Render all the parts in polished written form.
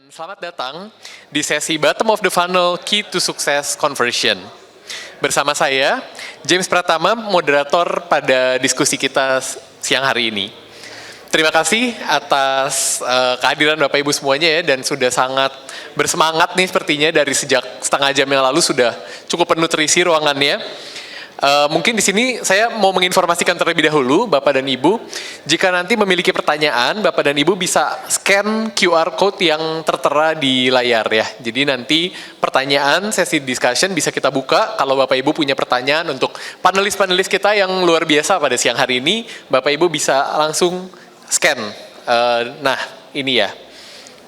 Selamat datang di sesi Bottom of the Funnel Key to Success Conversion. Bersama saya, James Pratama, moderator pada diskusi kita siang hari ini. Terima kasih atas kehadiran Bapak Ibu semuanya ya, dan sudah sangat bersemangat nih sepertinya dari sejak setengah jam yang lalu sudah cukup penuh terisi ruangannya. Mungkin di sini saya mau menginformasikan terlebih dahulu Bapak dan Ibu, jika nanti memiliki pertanyaan, Bapak dan Ibu bisa scan QR code yang tertera di layar ya. Jadi nanti pertanyaan sesi discussion bisa kita buka. Kalau Bapak Ibu punya pertanyaan untuk panelis-panelis kita yang luar biasa pada siang hari ini, Bapak Ibu bisa langsung scan. Nah ini ya,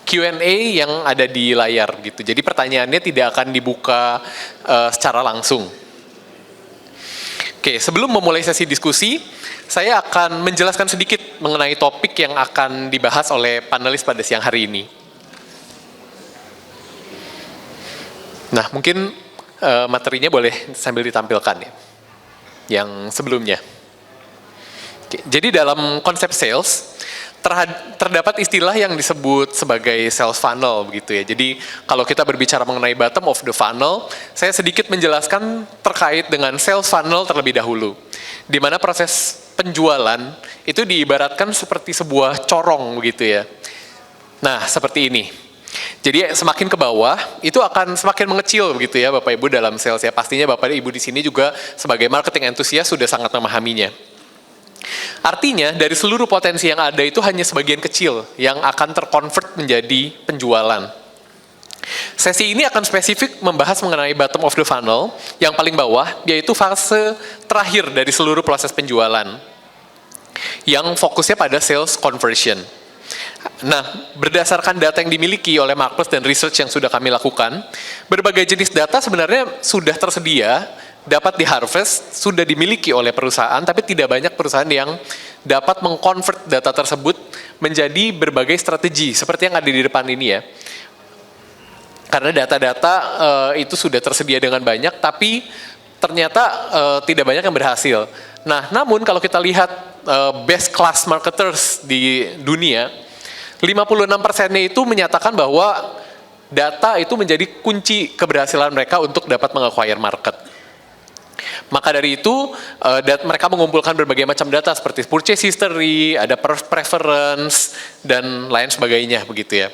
Q&A yang ada di layar gitu. Jadi pertanyaannya tidak akan dibuka secara langsung. Oke, sebelum memulai sesi diskusi, saya akan menjelaskan sedikit mengenai topik yang akan dibahas oleh panelis pada siang hari ini. Nah, mungkin materinya boleh sambil ditampilkan ya, yang sebelumnya. Oke, jadi dalam konsep sales, terdapat istilah yang disebut sebagai sales funnel begitu ya. Jadi kalau kita berbicara mengenai bottom of the funnel, saya sedikit menjelaskan terkait dengan sales funnel terlebih dahulu. Di mana proses penjualan itu diibaratkan seperti sebuah corong begitu ya. Nah, seperti ini. Jadi semakin ke bawah itu akan semakin mengecil begitu ya Bapak Ibu dalam sales ya. Pastinya Bapak Ibu di sini juga sebagai marketing entusias sudah sangat memahaminya. Artinya dari seluruh potensi yang ada itu hanya sebagian kecil yang akan terkonvert menjadi penjualan. Sesi ini akan spesifik membahas mengenai bottom of the funnel yang paling bawah, yaitu fase terakhir dari seluruh proses penjualan yang fokusnya pada sales conversion. Nah, berdasarkan data yang dimiliki oleh Marcus dan research yang sudah kami lakukan, berbagai jenis data sebenarnya sudah tersedia, dapat di-harvest, sudah dimiliki oleh perusahaan, tapi tidak banyak perusahaan yang dapat mengkonvert data tersebut menjadi berbagai strategi, seperti yang ada di depan ini ya. Karena data-data itu sudah tersedia dengan banyak, tapi ternyata tidak banyak yang berhasil. Nah, namun kalau kita lihat best class marketers di dunia, 56%-nya itu menyatakan bahwa data itu menjadi kunci keberhasilan mereka untuk dapat meng-acquire market. Maka dari itu, mereka mengumpulkan berbagai macam data seperti purchase history, ada preference, dan lain sebagainya begitu ya.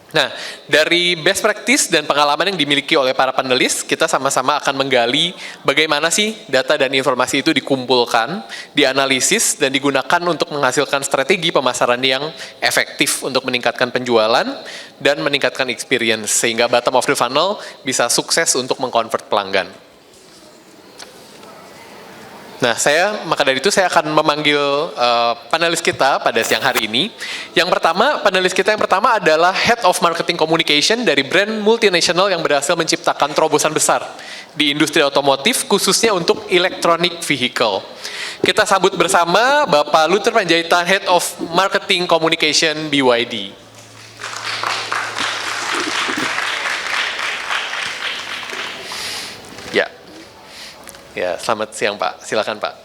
Nah, dari best practice dan pengalaman yang dimiliki oleh para panelis, kita sama-sama akan menggali bagaimana sih data dan informasi itu dikumpulkan, dianalisis, dan digunakan untuk menghasilkan strategi pemasaran yang efektif untuk meningkatkan penjualan dan meningkatkan experience, sehingga bottom of the funnel bisa sukses untuk mengkonvert pelanggan. Nah, maka dari itu saya akan memanggil panelis kita pada siang hari ini. Panelis kita yang pertama adalah Head of Marketing Communication dari brand multinasional yang berhasil menciptakan terobosan besar di industri otomotif, khususnya untuk electronic vehicle. Kita sambut bersama Bapak Luther Panjaitan, Head of Marketing Communication BYD. Ya, selamat siang Pak, silakan Pak.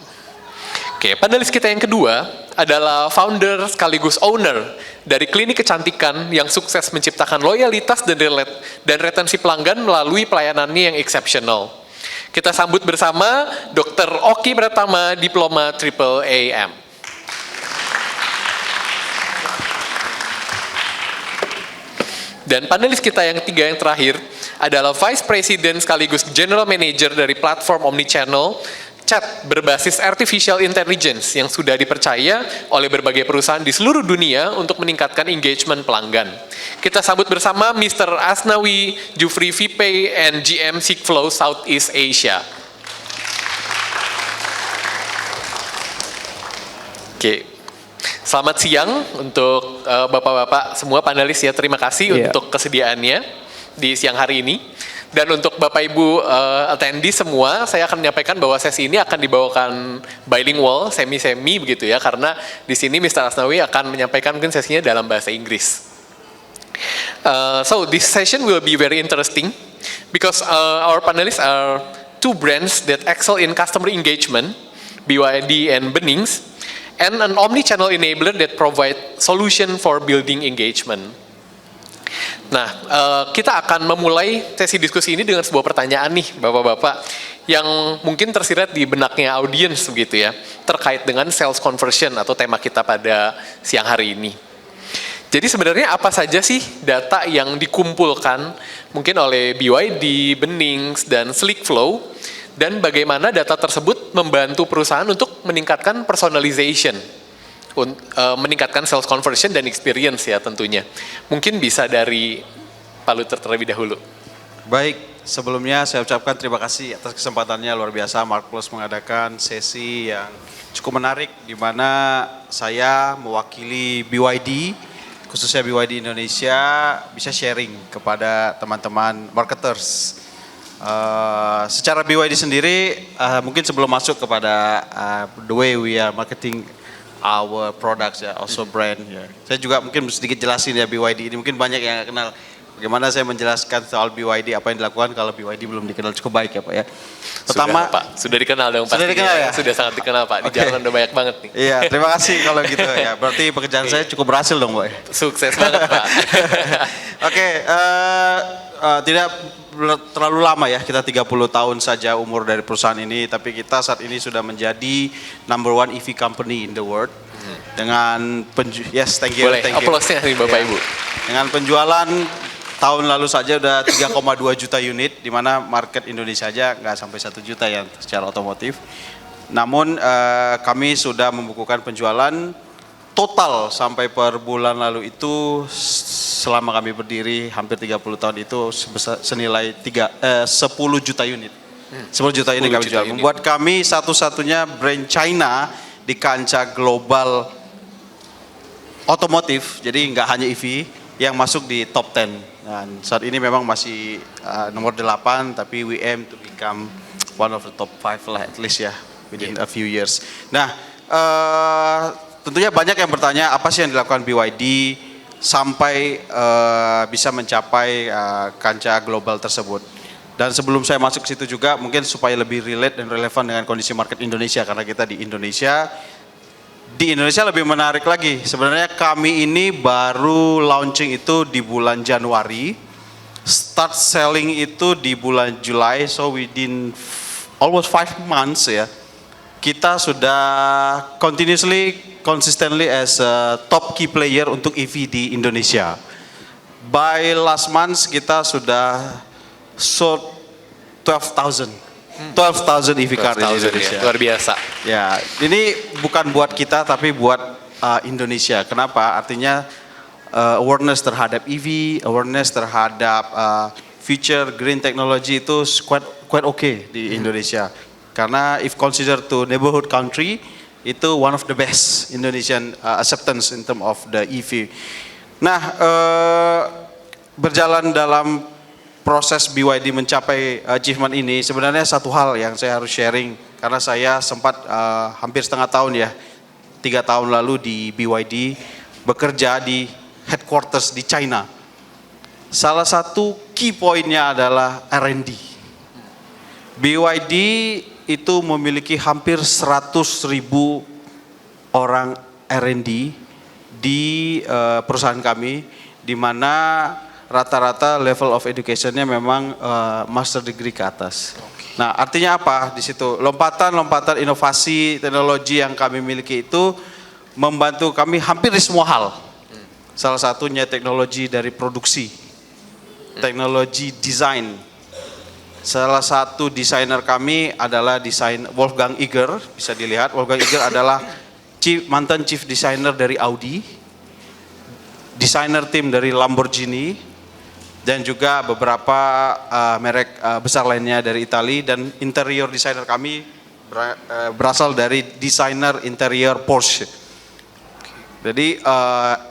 Oke, panelis kita yang kedua adalah founder sekaligus owner dari klinik kecantikan yang sukses menciptakan loyalitas dan retensi pelanggan melalui pelayanannya yang exceptional. Kita sambut bersama Dr. Oki Pratama, Diploma AAA-AM. Dan panelis kita yang ketiga yang terakhir adalah Vice President sekaligus General Manager dari platform Omnichannel Chat berbasis Artificial Intelligence yang sudah dipercaya oleh berbagai perusahaan di seluruh dunia untuk meningkatkan engagement pelanggan. Kita sambut bersama Mr. Asnawi Jufri VP and GM Seekflow Southeast Asia. Oke. Selamat siang untuk Bapak-Bapak semua panelis ya, terima kasih untuk kesediaannya di siang hari ini. Dan untuk Bapak Ibu attendee semua, saya akan menyampaikan bahwa sesi ini akan dibawakan bilingual, semi-semi begitu ya, karena di sini Mr. Asnawi akan menyampaikan mungkin sesinya dalam bahasa Inggris. So this session will be very interesting because our panelists are two brands that excel in customer engagement, BYD and Bennings, and an omni-channel enabler that provide solution for building engagement. Nah, kita akan memulai sesi diskusi ini dengan sebuah pertanyaan nih, Bapak-Bapak, yang mungkin tersirat di benaknya audiens begitu ya, terkait dengan sales conversion atau tema kita pada siang hari ini. Jadi sebenarnya apa saja sih data yang dikumpulkan mungkin oleh BYD, Bennings, dan Slickflow, dan bagaimana data tersebut membantu perusahaan untuk meningkatkan personalization, meningkatkan sales conversion dan experience ya tentunya. Mungkin bisa dari Pak Luther terlebih dahulu. Baik, sebelumnya saya ucapkan terima kasih atas kesempatannya, luar biasa Mark Plus mengadakan sesi yang cukup menarik di mana saya mewakili BYD, khususnya BYD Indonesia, bisa sharing kepada teman-teman marketers. Secara BYD sendiri, mungkin sebelum masuk kepada the way we are marketing our products ya, also brand ya. Saya juga mungkin sedikit jelasin ya BYD ini, mungkin banyak yang kenal. Bagaimana saya menjelaskan soal BYD, apa yang dilakukan kalau BYD belum dikenal cukup baik ya Pak ya. Pertama, sudah dikenal dong Pak. Sudah dikenal ya? Sudah sangat dikenal Pak, di jalan udah banyak banget nih. Iya, terima kasih kalau gitu ya. Berarti pekerjaan saya cukup berhasil dong Pak. Sukses banget Pak. Oke, tidak terlalu lama ya, kita 30 tahun saja umur dari perusahaan ini, tapi kita saat ini sudah menjadi number one EV company in the world. Dengan yes, thank you. Boleh, aplausnya nih Bapak Ibu. Dengan penjualan tahun lalu saja udah 3,2 juta unit, di mana market Indonesia aja nggak sampai 1 juta ya secara otomotif. Namun kami sudah membukukan penjualan total sampai per bulan lalu itu selama kami berdiri hampir 30 tahun itu senilai 10 juta unit. 10 juta unit kami jual. Membuat kami satu-satunya brand China di kancah global otomotif, jadi nggak hanya EV yang masuk di top 10. Dan saat ini memang masih nomor 8, tapi we aim to become one of the top 5 lah at least ya within a few years. Nah, tentunya banyak yang bertanya apa sih yang dilakukan BYD sampai bisa mencapai kancah global tersebut. Dan sebelum saya masuk ke situ juga mungkin supaya lebih relate dan relevan dengan kondisi market Indonesia, karena kita di Indonesia lebih menarik lagi. Sebenarnya kami ini baru launching itu di bulan Januari, start selling itu di bulan Juli, so within almost 5 months ya, kita sudah consistently as a top key player untuk EV di Indonesia. By last month kita sudah sold 12,000 EV car di Indonesia. Ya, luar biasa. Ya, ini bukan buat kita tapi buat Indonesia. Kenapa? Artinya awareness terhadap EV, awareness terhadap future green technology itu quite okay di Indonesia. Karena if considered to neighborhood country, itu one of the best Indonesian acceptance in term of the EV. Nah, berjalan dalam proses BYD mencapai achievement ini, sebenarnya satu hal yang saya harus sharing, karena saya sempat hampir setengah tahun ya, 3 tahun lalu di BYD bekerja di headquarters di China. Salah satu key pointnya adalah R&D. BYD itu memiliki hampir 100.000 orang R&D di perusahaan kami, di mana rata-rata level of educationnya memang master degree ke atas. Nah, artinya apa di situ? Lompatan inovasi teknologi yang kami miliki itu membantu kami hampir di semua hal. Salah satunya teknologi dari produksi, teknologi desain. Salah satu desainer kami adalah desain Wolfgang Iger, bisa dilihat. Wolfgang Iger adalah mantan chief designer dari Audi, desainer tim dari Lamborghini, dan juga beberapa merek besar lainnya dari Italia, dan interior designer kami berasal dari desainer interior Porsche. Jadi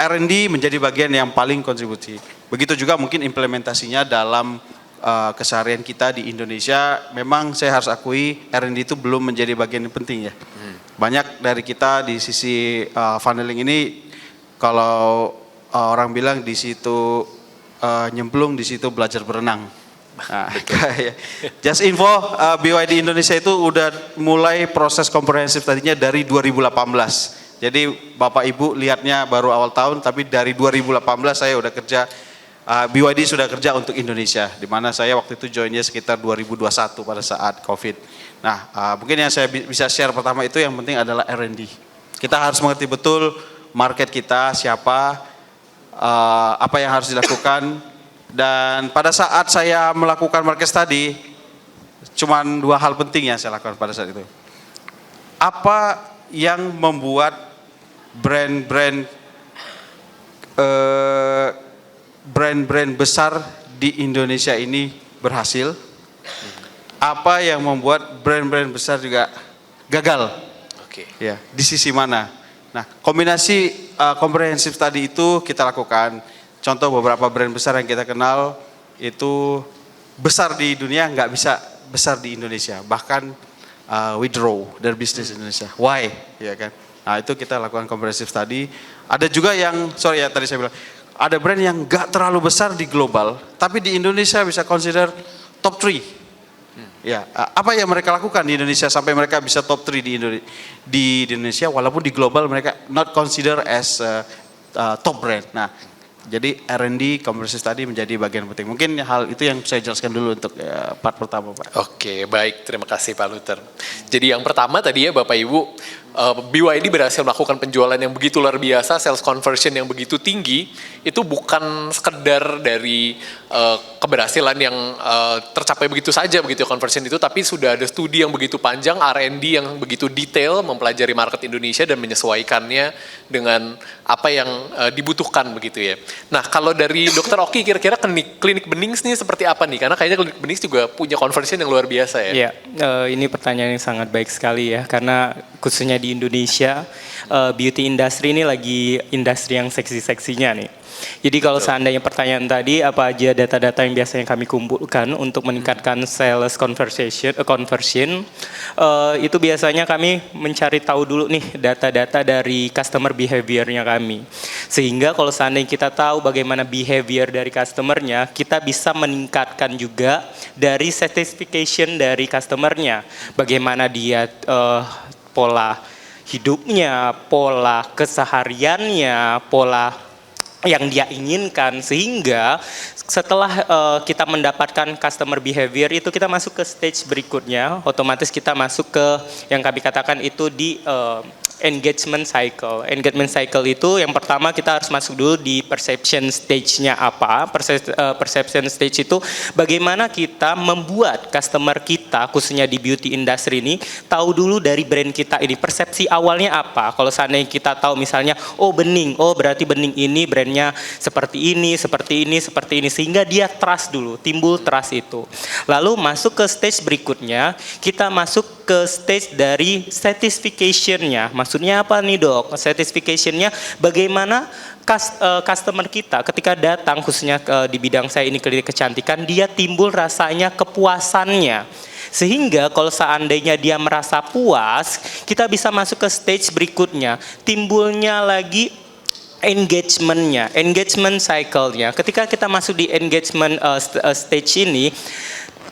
R&D menjadi bagian yang paling kontribusi. Begitu juga mungkin implementasinya dalam keseharian kita di Indonesia. Memang saya harus akui R&D itu belum menjadi bagian yang penting ya. Banyak dari kita di sisi funneling ini, kalau orang bilang di situ nyemplung, di situ belajar berenang. Nah, just info, BYD Indonesia itu udah mulai proses komprehensif tadinya dari 2018. Jadi Bapak Ibu lihatnya baru awal tahun, tapi dari 2018 saya udah kerja BYD sudah kerja untuk Indonesia, di mana saya waktu itu joinnya sekitar 2021 pada saat COVID. Nah, mungkin yang saya bisa share pertama itu yang penting adalah R&D. Kita harus mengerti betul market kita, siapa, apa yang harus dilakukan. Dan pada saat saya melakukan market study, cuman 2 hal penting yang saya lakukan pada saat itu. Apa yang membuat brand-brand besar di Indonesia ini berhasil? Apa yang membuat brand-brand besar juga gagal? Oke. Ya, di sisi mana? Nah, kombinasi komprehensif tadi itu kita lakukan. Contoh beberapa brand besar yang kita kenal itu besar di dunia, nggak bisa besar di Indonesia. Bahkan withdraw dari bisnis Indonesia. Why? Ya kan? Nah, itu kita lakukan komprehensif tadi. Ada juga yang, sorry ya tadi saya bilang, ada brand yang nggak terlalu besar di global, tapi di Indonesia bisa consider top 3. Ya, apa yang mereka lakukan di Indonesia sampai mereka bisa top 3 di Indonesia, walaupun di global mereka not consider as top brand. Nah, jadi R&D komprehensif tadi menjadi bagian penting. Mungkin hal itu yang saya jelaskan dulu untuk part pertama, Pak. Oke, baik. Terima kasih Pak Luther. Jadi yang pertama tadi ya Bapak Ibu, BYD berhasil melakukan penjualan yang begitu luar biasa, sales conversion yang begitu tinggi, itu bukan sekedar dari keberhasilan yang tercapai begitu saja begitu conversion itu, tapi sudah ada studi yang begitu panjang, R&D yang begitu detail, mempelajari market Indonesia dan menyesuaikannya dengan apa yang dibutuhkan begitu ya. Nah, kalau dari Dr. Oki kira-kira klinik Benings nih seperti apa nih? Karena kayaknya klinik Benings juga punya conversion yang luar biasa ya. Iya, ini pertanyaan yang sangat baik sekali ya, karena khususnya di Indonesia, beauty industry ini lagi industri yang seksi-seksinya nih. Jadi kalau seandainya pertanyaan tadi, apa aja data-data yang biasanya kami kumpulkan untuk meningkatkan sales conversion, itu biasanya kami mencari tahu dulu nih data-data dari customer behavior-nya kami. Sehingga kalau seandainya kita tahu bagaimana behavior dari customer-nya, kita bisa meningkatkan juga dari satisfaction dari customer-nya. Bagaimana dia pola hidupnya, pola kesehariannya, pola yang dia inginkan, sehingga setelah kita mendapatkan customer behavior itu kita masuk ke stage berikutnya, otomatis kita masuk ke yang kami katakan itu di engagement cycle. Engagement cycle itu yang pertama kita harus masuk dulu di perception stage-nya apa. Perception stage itu bagaimana kita membuat customer kita, khususnya di beauty industry ini, tahu dulu dari brand kita ini, persepsi awalnya apa. Kalau seandainya kita tahu misalnya, oh Bening, oh berarti Bening ini brandnya seperti ini, seperti ini, seperti ini, sehingga dia trust dulu, timbul trust itu. Lalu masuk ke stage berikutnya, kita masuk ke stage dari satisfaction-nya. Maksudnya apa nih dok? Satisfaction-nya bagaimana customer kita ketika datang, khususnya di bidang saya ini klinik kecantikan, dia timbul rasanya kepuasannya. Sehingga kalau seandainya dia merasa puas, kita bisa masuk ke stage berikutnya. Timbulnya lagi engagement-nya, engagement cycle-nya. Ketika kita masuk di engagement stage ini,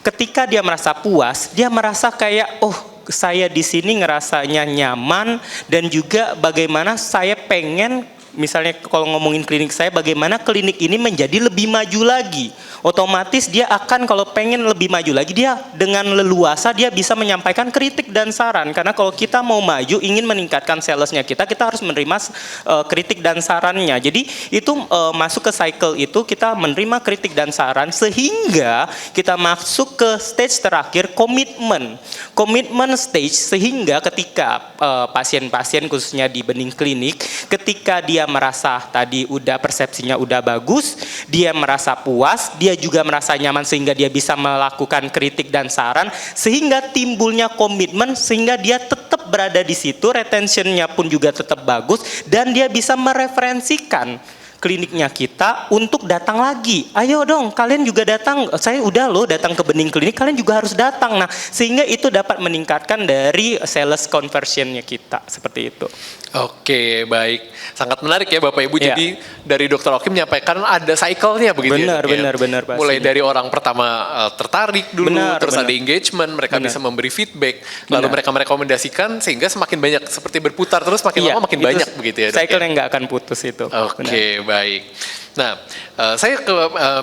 ketika dia merasa puas, dia merasa kayak, oh saya di sini ngerasanya nyaman, dan juga bagaimana saya pengen, misalnya kalau ngomongin klinik saya, bagaimana klinik ini menjadi lebih maju lagi. Otomatis dia akan, kalau pengen lebih maju lagi, dia dengan leluasa dia bisa menyampaikan kritik dan saran. Karena kalau kita mau maju, ingin meningkatkan salesnya kita harus menerima kritik dan sarannya. Jadi itu masuk ke cycle itu, kita menerima kritik dan saran, sehingga kita masuk ke stage terakhir, komitmen stage. Sehingga ketika pasien-pasien khususnya di Bening Klinik, ketika dia merasa tadi udah persepsinya udah bagus, dia merasa puas, dia juga merasa nyaman, sehingga dia bisa melakukan kritik dan saran, sehingga timbulnya komitmen, sehingga dia tetap berada di situ, retentionnya pun juga tetap bagus, dan dia bisa mereferensikan kliniknya kita untuk datang lagi. Ayo dong, kalian juga datang. Saya udah loh datang ke Bening Klinik, kalian juga harus datang. Nah, sehingga itu dapat meningkatkan dari sales conversionnya kita, seperti itu. Oke, baik. Sangat menarik ya Bapak Ibu. Ya. Jadi dari Dr. Oki menyampaikan ada cycle-nya begitu Benar, ya. benar. Mulai dari orang pertama tertarik dulu, terus ada engagement, mereka Benar. bisa memberi feedback, lalu mereka merekomendasikan, sehingga semakin banyak seperti berputar terus, makin lama makin banyak begitu ya. Dok, Cycle ya? yang nggak akan putus itu. Oke, baik. Nah, saya ke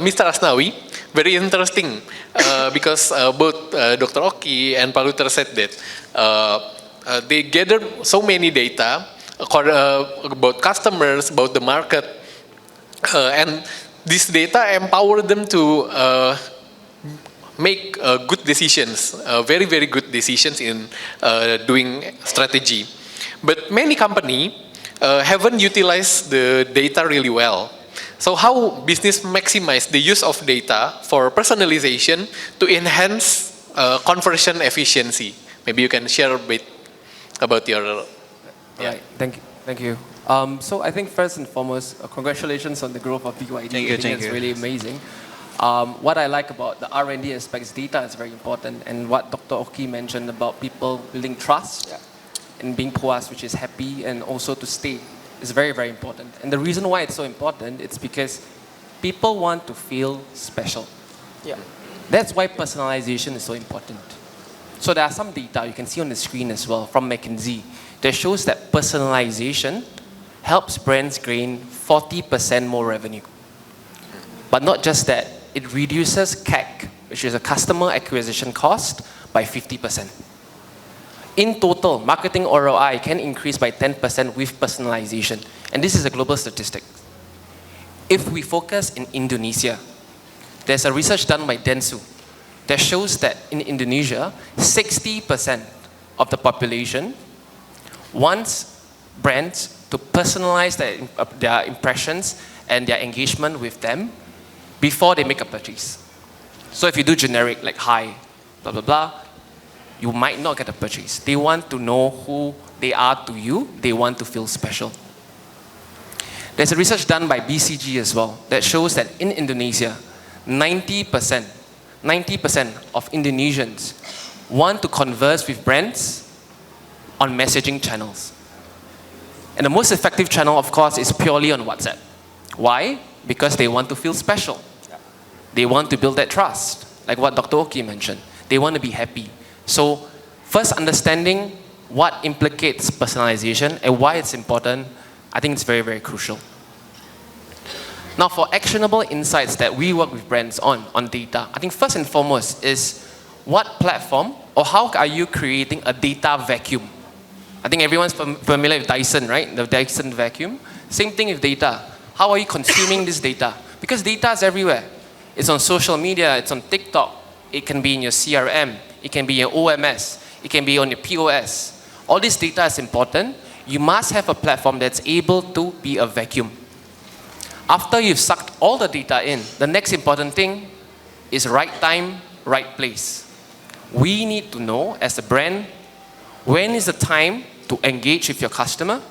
Mr. Asnawi. Very interesting because both Dr. Oki and Pak Luther said that they gathered so many data about customers, about the market, and this data empower them to make good decisions, very, very good decisions in doing strategy. But many company haven't utilized the data really well. So how business maximize the use of data for personalization to enhance conversion efficiency? Maybe you can share a bit about your... Right. Thank you. So I think first and foremost, congratulations on the growth of BYD. I think it's really amazing. What I like about the R&D aspects, data is very important, and what Dr. Oki mentioned about people building trust and being puas, which is happy, and also to stay, is very, very important. And the reason why it's so important, it's because people want to feel special. Yeah. That's why personalization is so important. So there are some data you can see on the screen as well from McKinsey that shows that personalization helps brands gain 40% more revenue. But not just that, it reduces CAC, which is a customer acquisition cost, by 50%. In total, marketing ROI can increase by 10% with personalization. And this is a global statistic. If we focus in Indonesia, there's a research done by Densu that shows that in Indonesia, 60% of the population wants brands to personalize their impressions and their engagement with them before they make a purchase. So if you do generic, like hi, blah, blah, blah, you might not get a purchase. They want to know who they are to you. They want to feel special. There's a research done by BCG as well that shows that in Indonesia, 90% of Indonesians want to converse with brands on messaging channels. And the most effective channel, of course, is purely on WhatsApp. Why? Because they want to feel special. They want to build that trust, like what Dr. Oki mentioned. They want to be happy. So first understanding what implicates personalization and why it's important, I think it's very, very crucial. Now for actionable insights that we work with brands on data, I think first and foremost is what platform or how are you creating a data vacuum? I think everyone's familiar with Dyson, right? The Dyson vacuum. Same thing with data. How are you consuming this data? Because data is everywhere. It's on social media, it's on TikTok, it can be in your CRM, it can be in your OMS, it can be on your POS. All this data is important. You must have a platform that's able to be a vacuum. After you've sucked all the data in, the next important thing is right time, right place. We need to know as a brand, when is the time to engage with your customer?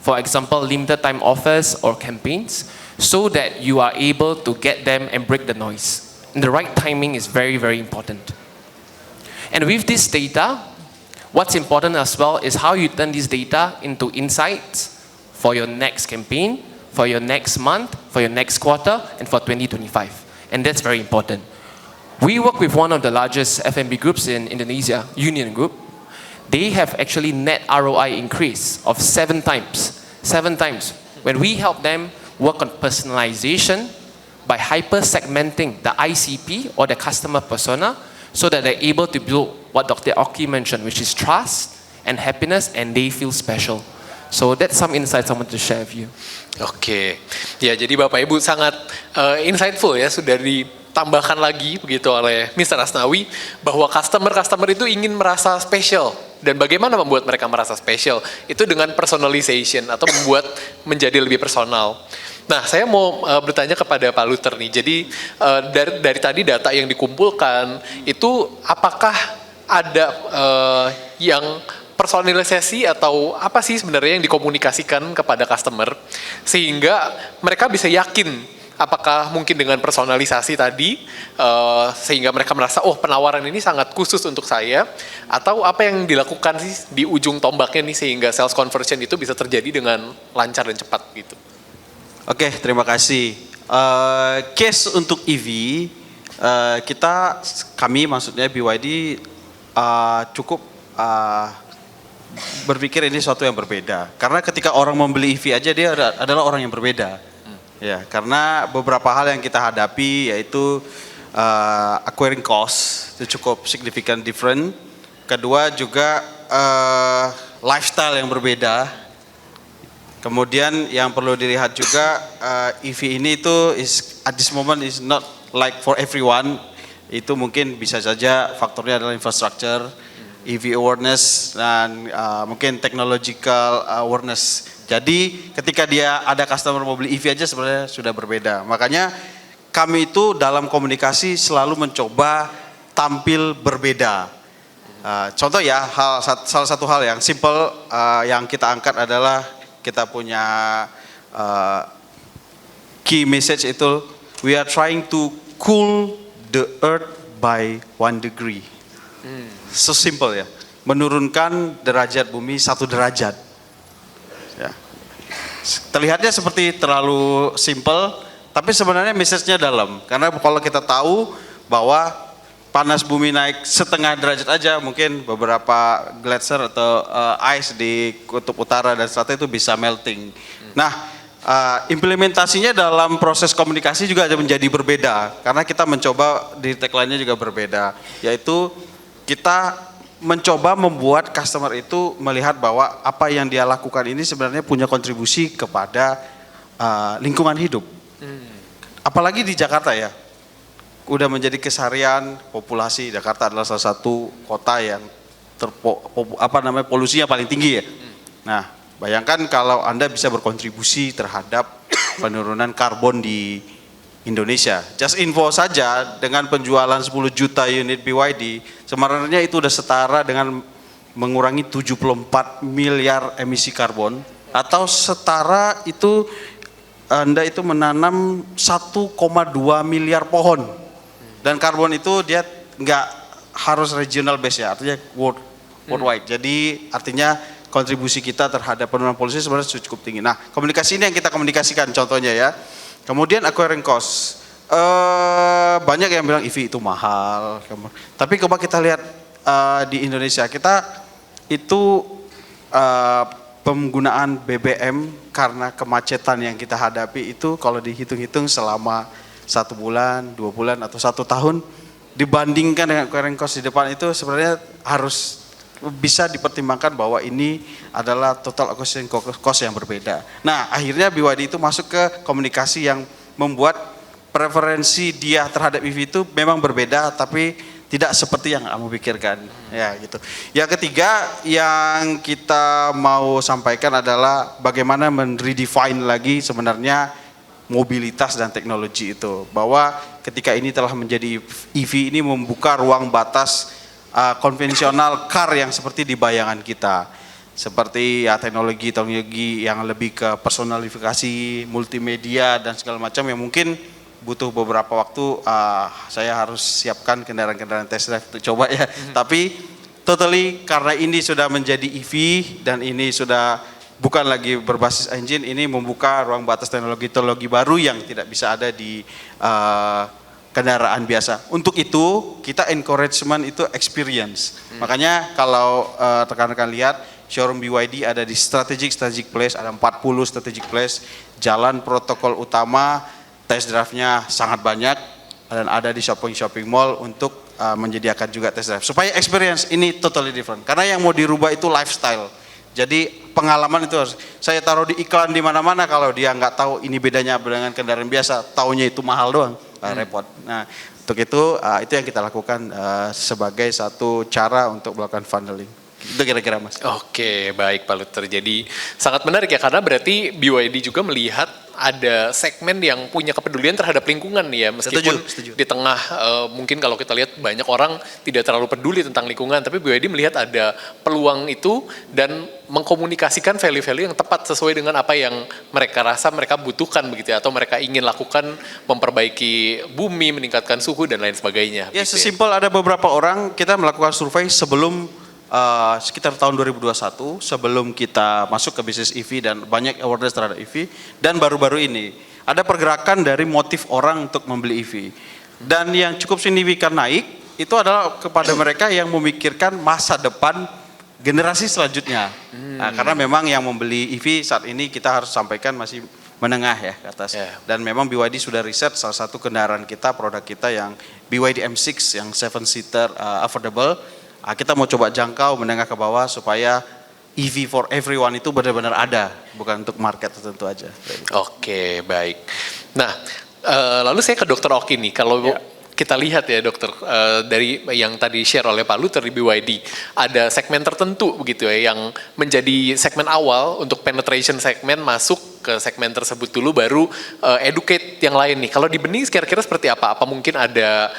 For example, limited time offers or campaigns, so that you are able to get them and break the noise. And the right timing is very, very important. And with this data, what's important as well is how you turn this data into insights for your next campaign, for your next month, for your next quarter, and for 2025. And that's very important. We work with one of the largest F&B groups in Indonesia, Union Group. They have actually net ROI increase of 7 times. 7 times. When we help them work on personalization by hyper-segmenting the ICP or the customer persona so that they're able to build what Dr. Oki mentioned, which is trust and happiness, and they feel special. So that's some insights I want to share with you. Oke, ya jadi Bapak Ibu sangat insightful ya, sudah ditambahkan lagi begitu oleh Mr. Asnawi bahwa customer itu ingin merasa special, dan bagaimana membuat mereka merasa special itu dengan personalization atau membuat menjadi lebih personal. Nah, saya mau bertanya kepada Pak Luther nih. Jadi dari tadi data yang dikumpulkan itu apakah ada yang personalisasi atau apa sih sebenarnya yang dikomunikasikan kepada customer sehingga mereka bisa yakin apakah mungkin dengan personalisasi tadi sehingga mereka merasa oh penawaran ini sangat khusus untuk saya, atau apa yang dilakukan sih di ujung tombaknya nih sehingga sales conversion itu bisa terjadi dengan lancar dan cepat gitu. Oke, terima kasih. Case untuk EV, kami maksudnya BYD cukup berpikir ini suatu yang berbeda. Karena ketika orang membeli EV aja dia adalah orang yang berbeda. Ya, karena beberapa hal yang kita hadapi yaitu acquiring cost itu cukup significant different. Kedua juga lifestyle yang berbeda. Kemudian yang perlu dilihat juga EV ini itu is at this moment is not like for everyone. Itu mungkin bisa saja faktornya adalah infrastructure, EV awareness dan mungkin technological awareness. Jadi ketika dia ada customer mau beli EV aja sebenarnya sudah berbeda. Makanya kami itu dalam komunikasi selalu mencoba tampil berbeda. Contoh ya, salah satu hal yang simple yang kita angkat adalah kita punya key message itu, we are trying to cool the earth by 1 degree. So simple ya, menurunkan derajat bumi 1 derajat. Ya. Terlihatnya seperti terlalu simple, tapi sebenarnya message-nya dalam. Karena kalau kita tahu bahwa panas bumi naik 0,5 derajat aja, mungkin beberapa glacier atau ice di kutub utara dan selatan itu bisa melting. Nah, implementasinya dalam proses komunikasi juga menjadi berbeda. Karena kita mencoba di tagline-nya juga berbeda, yaitu kita mencoba membuat customer itu melihat bahwa apa yang dia lakukan ini sebenarnya punya kontribusi kepada lingkungan hidup. Apalagi di Jakarta ya, udah menjadi keseharian populasi. Jakarta adalah salah satu kota yang polusinya paling tinggi ya. Nah, bayangkan kalau Anda bisa berkontribusi terhadap penurunan karbon di Indonesia. Just info saja, dengan penjualan 10 juta unit BYD, sebenarnya itu udah setara dengan mengurangi 74 miliar emisi karbon, atau setara itu Anda itu menanam 1,2 miliar pohon. Dan karbon itu dia nggak harus regional base ya, artinya worldwide. Jadi artinya kontribusi kita terhadap penurunan polusi sebenarnya cukup tinggi. Nah, komunikasi ini yang kita komunikasikan contohnya ya. Kemudian acquiring cost. Banyak yang bilang EV itu mahal. Tapi coba kita lihat di Indonesia, kita itu penggunaan BBM karena kemacetan yang kita hadapi itu kalau dihitung-hitung selama 1 bulan, 2 bulan atau 1 tahun dibandingkan dengan acquiring cost di depan itu sebenarnya harus bisa dipertimbangkan bahwa ini adalah total acquisition cost yang berbeda. Nah, akhirnya BYD itu masuk ke komunikasi yang membuat preferensi dia terhadap EV itu memang berbeda, tapi tidak seperti yang kamu pikirkan. Ya gitu. Yang ketiga yang kita mau sampaikan adalah bagaimana men-redefine lagi sebenarnya mobilitas dan teknologi itu. Bahwa ketika ini telah menjadi EV, ini membuka ruang batas konvensional car yang seperti di bayangan kita. Seperti ya teknologi yang lebih ke personalifikasi, multimedia dan segala macam yang mungkin butuh beberapa waktu. Saya harus siapkan kendaraan-kendaraan test drive untuk coba ya. Tapi totally karena ini sudah menjadi EV dan ini sudah bukan lagi berbasis engine, ini membuka ruang batas teknologi baru yang tidak bisa ada di kendaraan biasa. Untuk itu kita encouragement itu experience. Makanya kalau rekan-rekan lihat showroom BYD ada di strategic place, ada 40 strategic place, jalan protokol utama, test drive-nya sangat banyak dan ada di shopping mall untuk menyediakan juga test drive. Supaya experience ini totally different. Karena yang mau dirubah itu lifestyle. Jadi pengalaman itu harus saya taruh di iklan di mana-mana, kalau dia nggak tahu ini bedanya dengan kendaraan biasa, taunya itu mahal doang, repot. Nah, untuk itu yang kita lakukan sebagai satu cara untuk melakukan funneling. Itu kira-kira Mas. Oke, baik Pak Luther. Jadi sangat menarik ya, karena berarti BYD juga melihat ada segmen yang punya kepedulian terhadap lingkungan ya, meskipun setuju. Di tengah mungkin kalau kita lihat banyak orang tidak terlalu peduli tentang lingkungan, tapi BYD melihat ada peluang itu dan mengkomunikasikan value-value yang tepat sesuai dengan apa yang mereka rasa mereka butuhkan begitu ya, atau mereka ingin lakukan, memperbaiki bumi, meningkatkan suhu dan lain sebagainya. Ya, gitu sesimpel ada beberapa orang, kita melakukan survei sebelum sekitar tahun 2021 sebelum kita masuk ke bisnis EV dan banyak awareness terhadap EV, dan baru-baru ini ada pergerakan dari motif orang untuk membeli EV, dan yang cukup signifikan naik itu adalah kepada mereka yang memikirkan masa depan generasi selanjutnya. Nah, karena memang yang membeli EV saat ini kita harus sampaikan masih menengah ya ke atas. Yeah. Dan memang BYD sudah riset salah satu kendaraan kita, produk kita yang BYD M6 yang 7-seater affordable. Kita mau coba jangkau menengah ke bawah supaya EV for everyone itu benar-benar ada, bukan untuk market tertentu aja. Oke, baik. Nah, lalu saya ke Dr. Oki nih. Kalau kita lihat ya dokter, dari yang tadi share oleh Pak Luther di BYD, ada segmen tertentu begitu ya, yang menjadi segmen awal untuk penetration segmen, masuk ke segmen tersebut dulu, baru educate yang lain nih. Kalau di Benings kira-kira seperti apa? Apa mungkin ada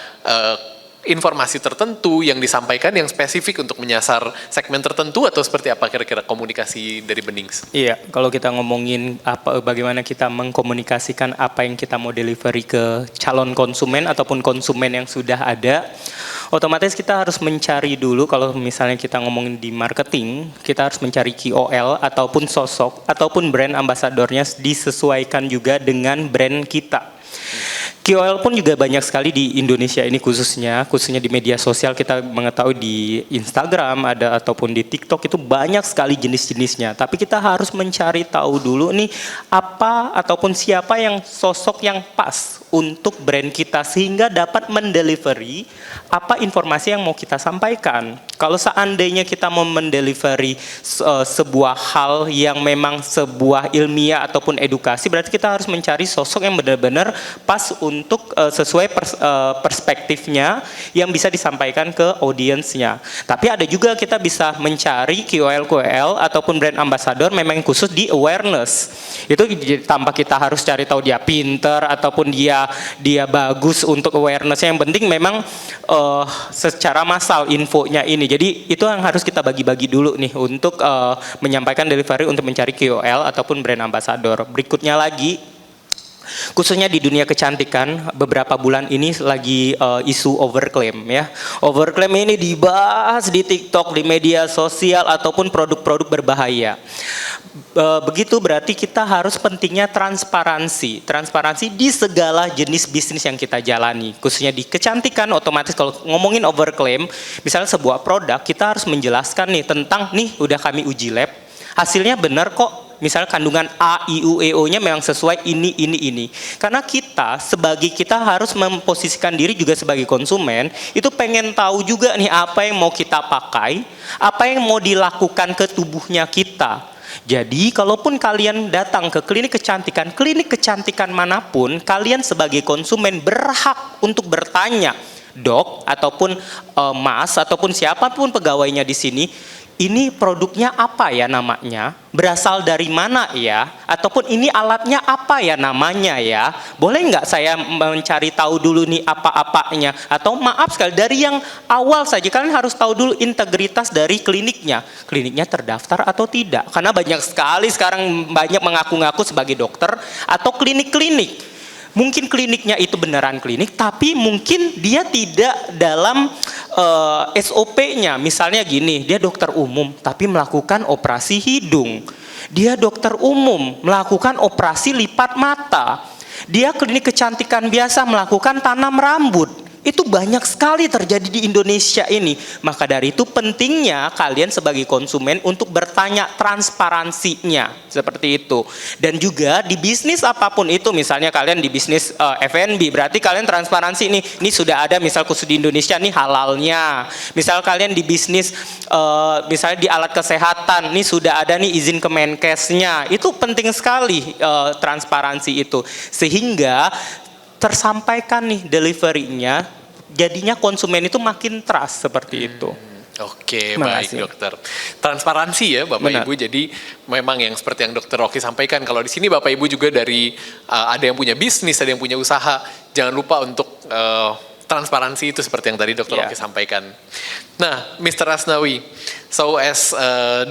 informasi tertentu yang disampaikan yang spesifik untuk menyasar segmen tertentu, atau seperti apa kira-kira komunikasi dari Benings? Iya, kalau kita ngomongin bagaimana kita mengkomunikasikan apa yang kita mau delivery ke calon konsumen ataupun konsumen yang sudah ada, otomatis kita harus mencari dulu, kalau misalnya kita ngomongin di marketing, kita harus mencari KOL ataupun sosok ataupun brand ambasadornya disesuaikan juga dengan brand kita. KOL pun juga banyak sekali di Indonesia ini, khususnya di media sosial. Kita mengetahui di Instagram ada ataupun di TikTok itu banyak sekali jenis-jenisnya. Tapi kita harus mencari tahu dulu nih apa ataupun siapa yang sosok yang pas untuk brand kita sehingga dapat mendelivery apa informasi yang mau kita sampaikan. Kalau seandainya kita mau mendelivery sebuah hal yang memang sebuah ilmiah ataupun edukasi, berarti kita harus mencari sosok yang benar-benar pas untuk sesuai perspektifnya yang bisa disampaikan ke audiensnya. Tapi ada juga kita bisa mencari KOL ataupun brand ambassador memang khusus di awareness. Itu tanpa kita harus cari tahu dia pinter ataupun dia bagus untuk awareness. Yang penting memang secara massal infonya ini. Jadi itu yang harus kita bagi-bagi dulu nih untuk menyampaikan delivery untuk mencari KOL ataupun brand ambassador. Berikutnya lagi, khususnya di dunia kecantikan, beberapa bulan ini lagi isu overclaim ya. Overclaim ini dibahas di TikTok, di media sosial ataupun produk-produk berbahaya. Begitu berarti kita harus pentingnya transparansi di segala jenis bisnis yang kita jalani. Khususnya di kecantikan, otomatis kalau ngomongin overclaim, misalnya sebuah produk, kita harus menjelaskan nih tentang nih udah kami uji lab, hasilnya benar kok. Misalnya kandungan A, I, U, E, O-nya memang sesuai ini. Karena kita harus memposisikan diri juga sebagai konsumen, itu pengen tahu juga nih apa yang mau kita pakai, apa yang mau dilakukan ke tubuhnya kita. Jadi kalaupun kalian datang ke klinik kecantikan manapun, kalian sebagai konsumen berhak untuk bertanya, Dok ataupun Mas ataupun siapapun pegawainya di sini, ini produknya apa ya namanya? Berasal dari mana ya? Ataupun ini alatnya apa ya namanya ya? Boleh nggak saya mencari tahu dulu nih apa-apanya? Atau maaf sekali, dari yang awal saja kalian harus tahu dulu integritas dari kliniknya. Kliniknya terdaftar atau tidak? Karena banyak sekali sekarang banyak mengaku-ngaku sebagai dokter atau klinik-klinik. Mungkin kliniknya itu beneran klinik, tapi mungkin dia tidak dalam SOP-nya. Misalnya gini, dia dokter umum, tapi melakukan operasi hidung. Dia dokter umum, melakukan operasi lipat mata. Dia klinik kecantikan biasa, melakukan tanam rambut. Itu banyak sekali terjadi di Indonesia ini. Maka dari itu pentingnya kalian sebagai konsumen untuk bertanya transparansinya. Seperti itu. Dan juga di bisnis apapun itu, misalnya kalian di bisnis F&B, berarti kalian transparansi nih. Ini sudah ada misal khusus di Indonesia nih halalnya. Misal kalian di bisnis, misalnya di alat kesehatan, nih sudah ada nih izin Kemenkesnya. Itu penting sekali transparansi itu. Sehingga tersampaikan nih delivery-nya, jadinya konsumen itu makin trust seperti itu. Oke, baik dokter. Transparansi ya Bapak Ibu, jadi memang yang seperti yang Dokter Rocky sampaikan, kalau di sini Bapak Ibu juga dari ada yang punya bisnis, ada yang punya usaha, jangan lupa untuk transparansi itu seperti yang tadi Dr. Rocky sampaikan. Nah, Mr. Asnawi, so as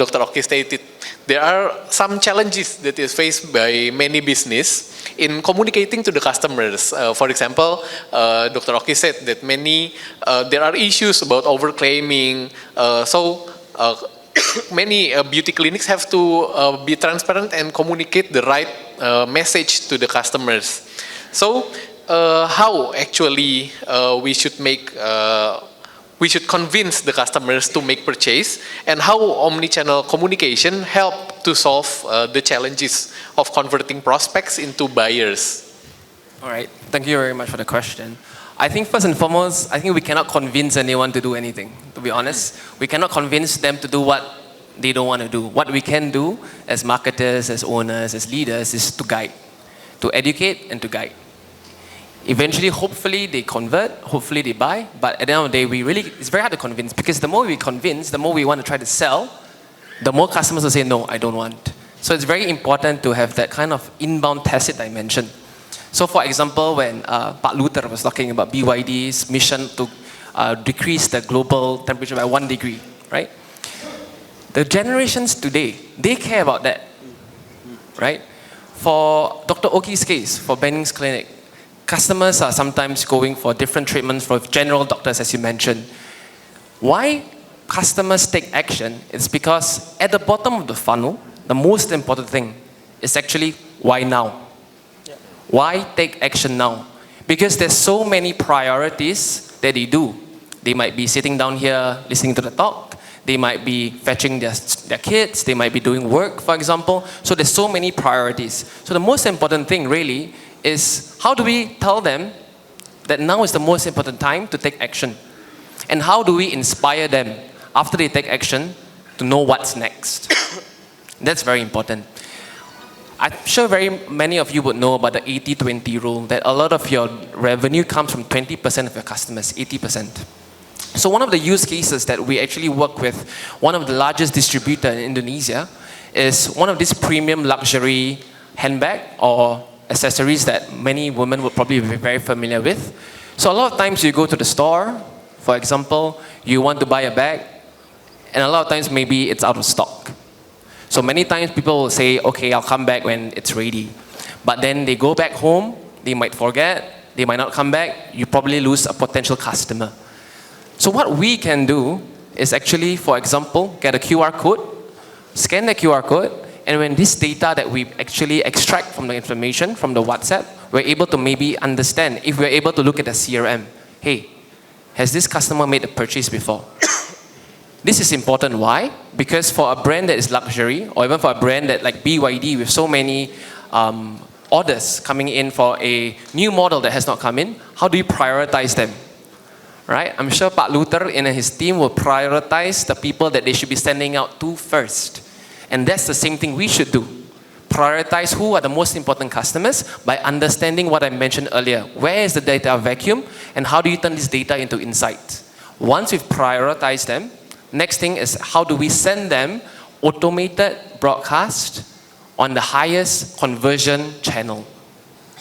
Dr. Rocky stated, there are some challenges that is faced by many business in communicating to the customers. For example, Dr. Rocky said that there are issues about overclaiming. Many beauty clinics have to be transparent and communicate the right message to the customers. So, how actually we should make we should convince the customers to make purchase, and how omni-channel communication help to solve the challenges of converting prospects into buyers? All right, thank you very much for the question. I think first and foremost, I think we cannot convince anyone to do anything, to be honest. We cannot convince them to do what they don't want to do. What we can do as marketers, as owners, as leaders is to guide, to educate and to guide. Eventually, hopefully they convert, hopefully they buy, but at the end of the day, it's very hard to convince, because the more we convince, the more we want to try to sell, the more customers will say, no, I don't want. So it's very important to have that kind of inbound tacit dimension. So for example, when Pak Luther was talking about BYD's mission to decrease the global temperature by 1 degree, right? The generations today, they care about that, right? For Dr. Oki's case, for Benning's Clinic, customers are sometimes going for different treatments for general doctors, as you mentioned. Why customers take action is because at the bottom of the funnel, the most important thing is actually why now? Why take action now? Because there's so many priorities that they do. They might be sitting down here listening to the talk. They might be fetching their kids. They might be doing work, for example. So there's so many priorities. So the most important thing really is, how do we tell them that now is the most important time to take action? And how do we inspire them after they take action to know what's next? That's very important. I'm sure very many of you would know about the 80-20 rule, that a lot of your revenue comes from 20% of your customers, 80%. So one of the use cases that we actually work with one of the largest distributor in Indonesia is one of these premium luxury handbag or accessories that many women would probably be very familiar with. So a lot of times you go to the store, for example, you want to buy a bag, and a lot of times maybe it's out of stock. So many times people will say, okay, I'll come back when it's ready. But then they go back home, they might forget, they might not come back, you probably lose a potential customer. So what we can do is actually, for example, get a QR code, scan the QR code, and when this data that we actually extract from the information from the WhatsApp, we're able to maybe understand, if we're able to look at the CRM, hey, has this customer made a purchase before? This is important. Why? Because for a brand that is luxury, or even for a brand that like BYD with so many orders coming in for a new model that has not come in, how do you prioritize them? Right? I'm sure Pak Luther and his team will prioritize the people that they should be sending out to first. And that's the same thing we should do. Prioritize who are the most important customers by understanding what I mentioned earlier. Where is the data vacuum, and how do you turn this data into insight? Once we've prioritized them, next thing is, how do we send them automated broadcast on the highest conversion channel?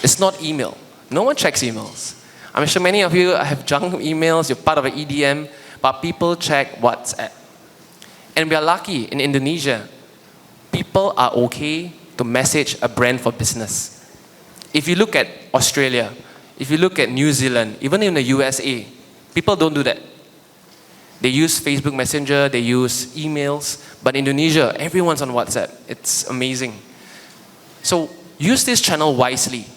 It's not email. No one checks emails. I'm sure many of you have junk emails, you're part of an EDM, but people check WhatsApp. And we are lucky in Indonesia. People are okay to message a brand for business. If you look at Australia, if you look at New Zealand, even in the USA, people don't do that. They use Facebook Messenger, they use emails, but in Indonesia, everyone's on WhatsApp. It's amazing. So use this channel wisely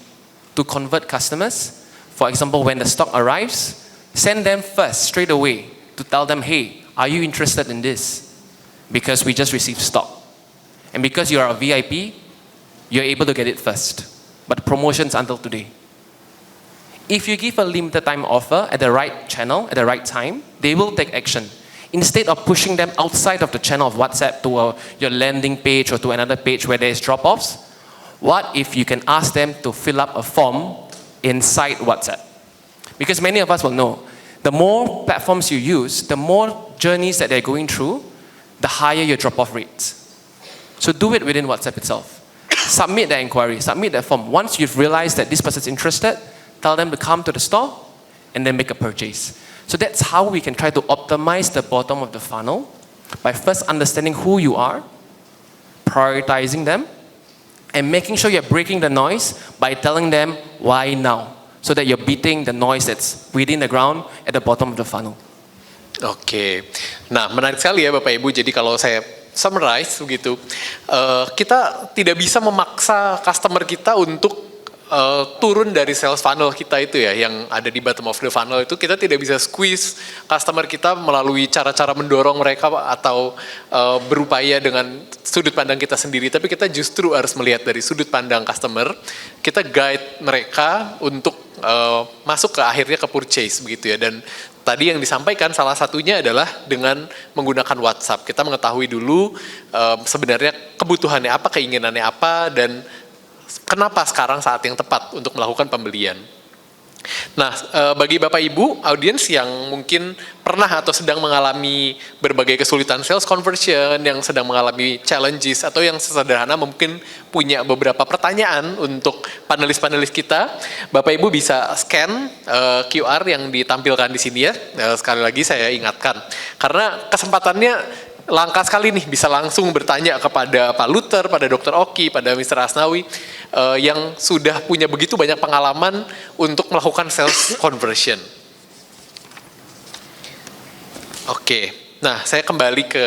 to convert customers. For example, when the stock arrives, send them first, straight away, to tell them, hey, are you interested in this? Because we just received stock. And because you are a VIP, you're able to get it first. But the promotion's until today. If you give a limited time offer at the right channel, at the right time, they will take action. Instead of pushing them outside of the channel of WhatsApp to your landing page or to another page where there's drop-offs, what if you can ask them to fill up a form inside WhatsApp? Because many of us will know, the more platforms you use, the more journeys that they're going through, the higher your drop-off rates. So do it within WhatsApp itself. Submit the inquiry, submit the form. Once you've realized that this person's interested, tell them to come to the store and then make a purchase. So that's how we can try to optimize the bottom of the funnel by first understanding who you are, prioritizing them, and making sure you're breaking the noise by telling them why now, so that you're beating the noise that's within the ground at the bottom of the funnel. Oke, nah menarik sekali ya Bapak Ibu. Jadi kalau saya summarize begitu, kita tidak bisa memaksa customer kita untuk turun dari sales funnel kita itu ya, yang ada di bottom of the funnel itu, kita tidak bisa squeeze customer kita melalui cara-cara mendorong mereka atau berupaya dengan sudut pandang kita sendiri, tapi kita justru harus melihat dari sudut pandang customer, kita guide mereka untuk masuk ke akhirnya ke purchase begitu ya. Dan tadi yang disampaikan salah satunya adalah dengan menggunakan WhatsApp. Kita mengetahui dulu sebenarnya kebutuhannya apa, keinginannya apa, dan kenapa sekarang saat yang tepat untuk melakukan pembelian. Nah, bagi Bapak Ibu, audiens yang mungkin pernah atau sedang mengalami berbagai kesulitan sales conversion, yang sedang mengalami challenges, atau yang sesederhana mungkin punya beberapa pertanyaan untuk panelis-panelis kita, Bapak Ibu bisa scan QR yang ditampilkan di sini ya. Sekali lagi saya ingatkan, karena kesempatannya langka sekali nih, bisa langsung bertanya kepada Pak Luther, pada Dr. Oki, pada Mr. Asnawi, yang sudah punya begitu banyak pengalaman untuk melakukan sales conversion. Oke, nah saya kembali ke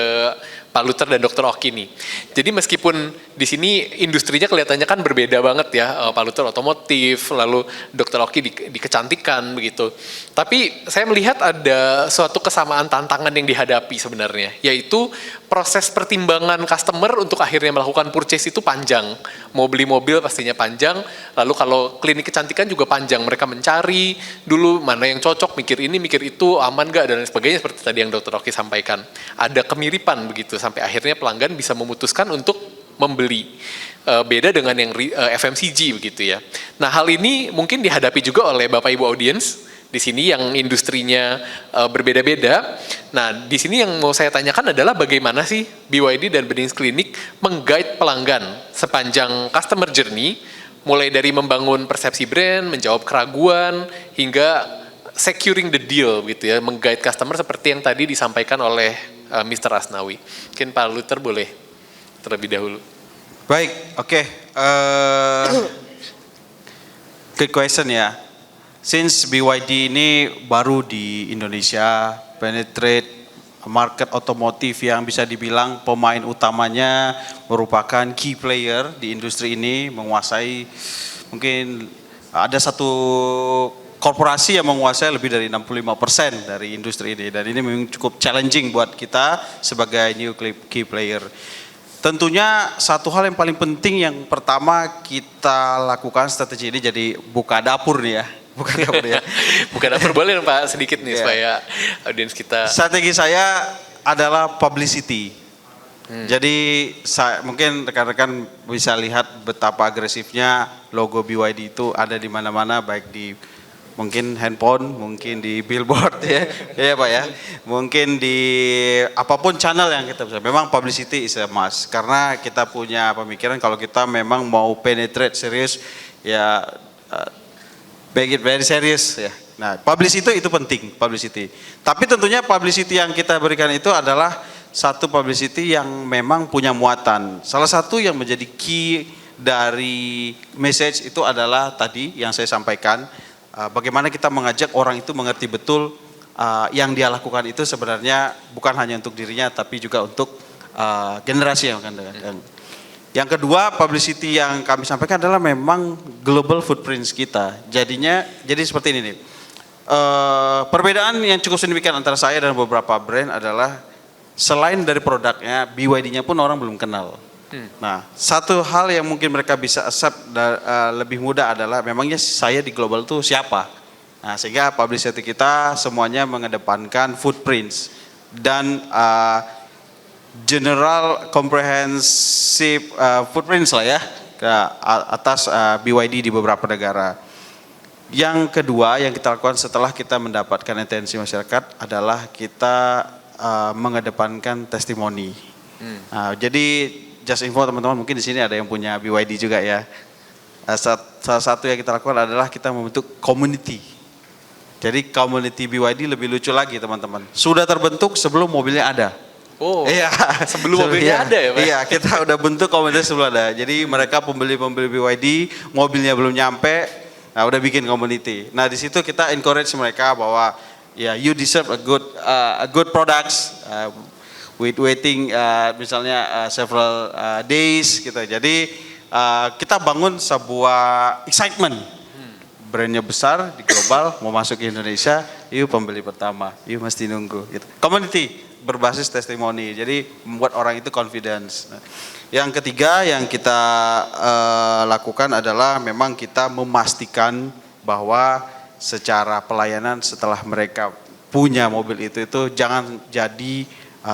Pak Luther dan Dr. Oki nih. Jadi meskipun di sini industrinya kelihatannya kan berbeda banget ya, Pak Luther otomotif, lalu Dr. Oki di kecantikan begitu. Tapi saya melihat ada suatu kesamaan tantangan yang dihadapi sebenarnya, yaitu proses pertimbangan customer untuk akhirnya melakukan purchase itu panjang. Mau beli mobil pastinya panjang, lalu kalau klinik kecantikan juga panjang. Mereka mencari dulu mana yang cocok, mikir ini, mikir itu, aman gak, dan lain sebagainya, seperti tadi yang Dr. Oki sampaikan. Ada kemiripan begitu, sampai akhirnya pelanggan bisa memutuskan untuk membeli. Beda dengan yang FMCG begitu ya. Nah, hal ini mungkin dihadapi juga oleh Bapak Ibu audiens di sini yang industrinya berbeda-beda. Nah, di sini yang mau saya tanyakan adalah bagaimana sih BYD dan Benings Clinic mengguide pelanggan sepanjang customer journey, mulai dari membangun persepsi brand, menjawab keraguan, hingga securing the deal gitu ya, mengguide customer seperti yang tadi disampaikan oleh Mr. Asnawi. Mungkin Pak Luther boleh terlebih dahulu. Baik, oke. Good question ya. Since BYD ini baru di Indonesia, penetrate market otomotif yang bisa dibilang pemain utamanya merupakan key player di industri ini, menguasai mungkin ada satu korporasi yang menguasai lebih dari 65% dari industri ini, dan ini memang cukup challenging buat kita sebagai new key player. Tentunya satu hal yang paling penting yang pertama kita lakukan strategi ini, jadi buka dapur nih ya. Bukan dapur ya. Bukan dapur, boleh Pak sedikit nih supaya audiens kita. Strategi saya adalah publicity. Jadi mungkin rekan-rekan bisa lihat betapa agresifnya logo BYD itu ada di mana-mana, baik di mungkin handphone, mungkin di billboard ya, ya Pak ya, mungkin di apapun channel yang kita bisa. Memang publicity is a must, karena kita punya pemikiran kalau kita memang mau penetrate serius ya, make it very serious ya. Nah, publicity itu penting, publicity. Tapi tentunya publicity yang kita berikan itu adalah satu publicity yang memang punya muatan. Salah satu yang menjadi key dari message itu adalah tadi yang saya sampaikan, bagaimana kita mengajak orang itu mengerti betul yang dia lakukan itu sebenarnya bukan hanya untuk dirinya, tapi juga untuk generasi yang akan datang. Yang kedua, publicity yang kami sampaikan adalah memang global footprints kita. Jadi seperti ini nih. Perbedaan yang cukup signifikan antara saya dan beberapa brand adalah selain dari produknya, BYD-nya pun orang belum kenal. Nah, satu hal yang mungkin mereka bisa accept lebih mudah adalah memangnya saya di global itu siapa. Nah, sehingga publicity kita semuanya mengedepankan footprints dan general comprehensive footprints lah ya ke atas BYD di beberapa negara. Yang kedua yang kita lakukan setelah kita mendapatkan atensi masyarakat adalah kita mengedepankan testimoni. Nah, jadi just info teman-teman, mungkin di sini ada yang punya BYD juga ya. Salah satu yang kita lakukan adalah kita membentuk community. Jadi community BYD lebih lucu lagi teman-teman. Sudah terbentuk sebelum mobilnya ada. Oh, iya. Sebelum mobilnya ada ya Pak? Iya, kita udah bentuk komunitas sebelum ada. Jadi mereka pembeli-pembeli BYD, mobilnya belum nyampe, nah udah bikin community. Nah di situ kita encourage mereka bahwa ya you deserve a good products. With waiting misalnya several days gitu. Jadi kita bangun sebuah excitement. Brandnya besar di global, mau masuk ke Indonesia, yuk pembeli pertama, yuk mesti nunggu. Gitu. Community berbasis testimoni, jadi membuat orang itu confidence. Nah, yang ketiga yang kita lakukan adalah memang kita memastikan bahwa secara pelayanan setelah mereka punya mobil itu jangan jadi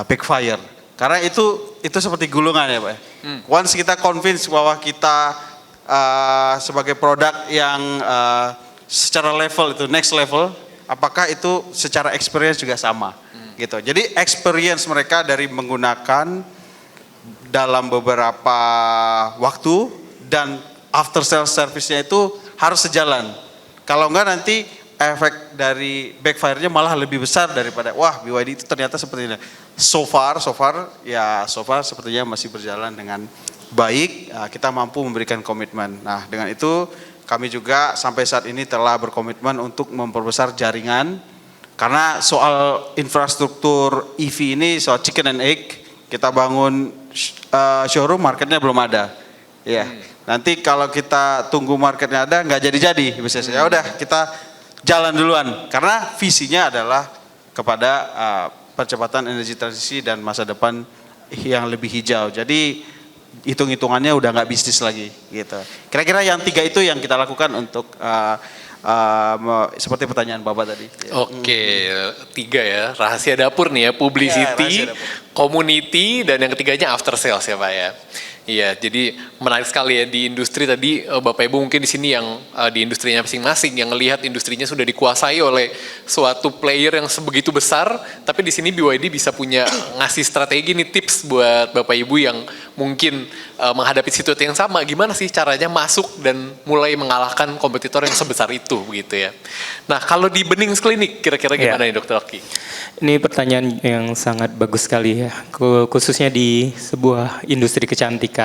backfire. Karena itu seperti gulungan ya Pak. Once kita convince bahwa kita sebagai produk yang secara level itu next level, apakah itu secara experience juga sama gitu. Jadi experience mereka dari menggunakan dalam beberapa waktu dan after sales service-nya itu harus sejalan. Kalau enggak nanti efek dari backfire-nya malah lebih besar daripada wah BYD itu ternyata seperti ini. So far sepertinya masih berjalan dengan baik, kita mampu memberikan komitmen. Nah, dengan itu kami juga sampai saat ini telah berkomitmen untuk memperbesar jaringan karena soal infrastruktur EV ini soal chicken and egg, kita bangun showroom marketnya belum ada. Ya, nanti kalau kita tunggu marketnya ada nggak jadi bisnisnya. Ya udah kita jalan duluan karena visinya adalah kepada percepatan energi transisi dan masa depan yang lebih hijau. Jadi hitung-hitungannya udah nggak bisnis lagi gitu. Kira-kira yang 3 itu yang kita lakukan untuk seperti pertanyaan Bapak tadi. Oke, 3 ya, rahasia dapur nih ya, publicity, community, dan yang ketiganya after sales ya Pak ya. Iya, jadi menarik sekali ya di industri tadi Bapak Ibu mungkin di sini yang di industrinya masing-masing yang ngelihat industrinya sudah dikuasai oleh suatu player yang sebegitu besar, tapi di sini BYD bisa punya ngasih strategi nih tips buat Bapak Ibu yang mungkin menghadapi situasi yang sama, gimana sih caranya masuk dan mulai mengalahkan kompetitor yang sebesar itu begitu ya. Nah, kalau di Benings Klinik kira-kira gimana nih Dr. Oki? Ini pertanyaan yang sangat bagus sekali ya, khususnya di sebuah industri kecantikan.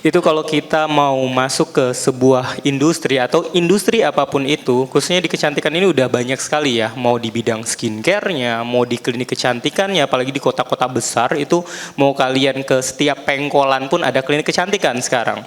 Itu kalau kita mau masuk ke sebuah industri atau industri apapun itu, khususnya di kecantikan ini udah banyak sekali ya, mau di bidang skincare-nya, mau di klinik kecantikannya, apalagi di kota-kota besar itu mau kalian ke setiap pengkolan pun ada klinik kecantikan sekarang.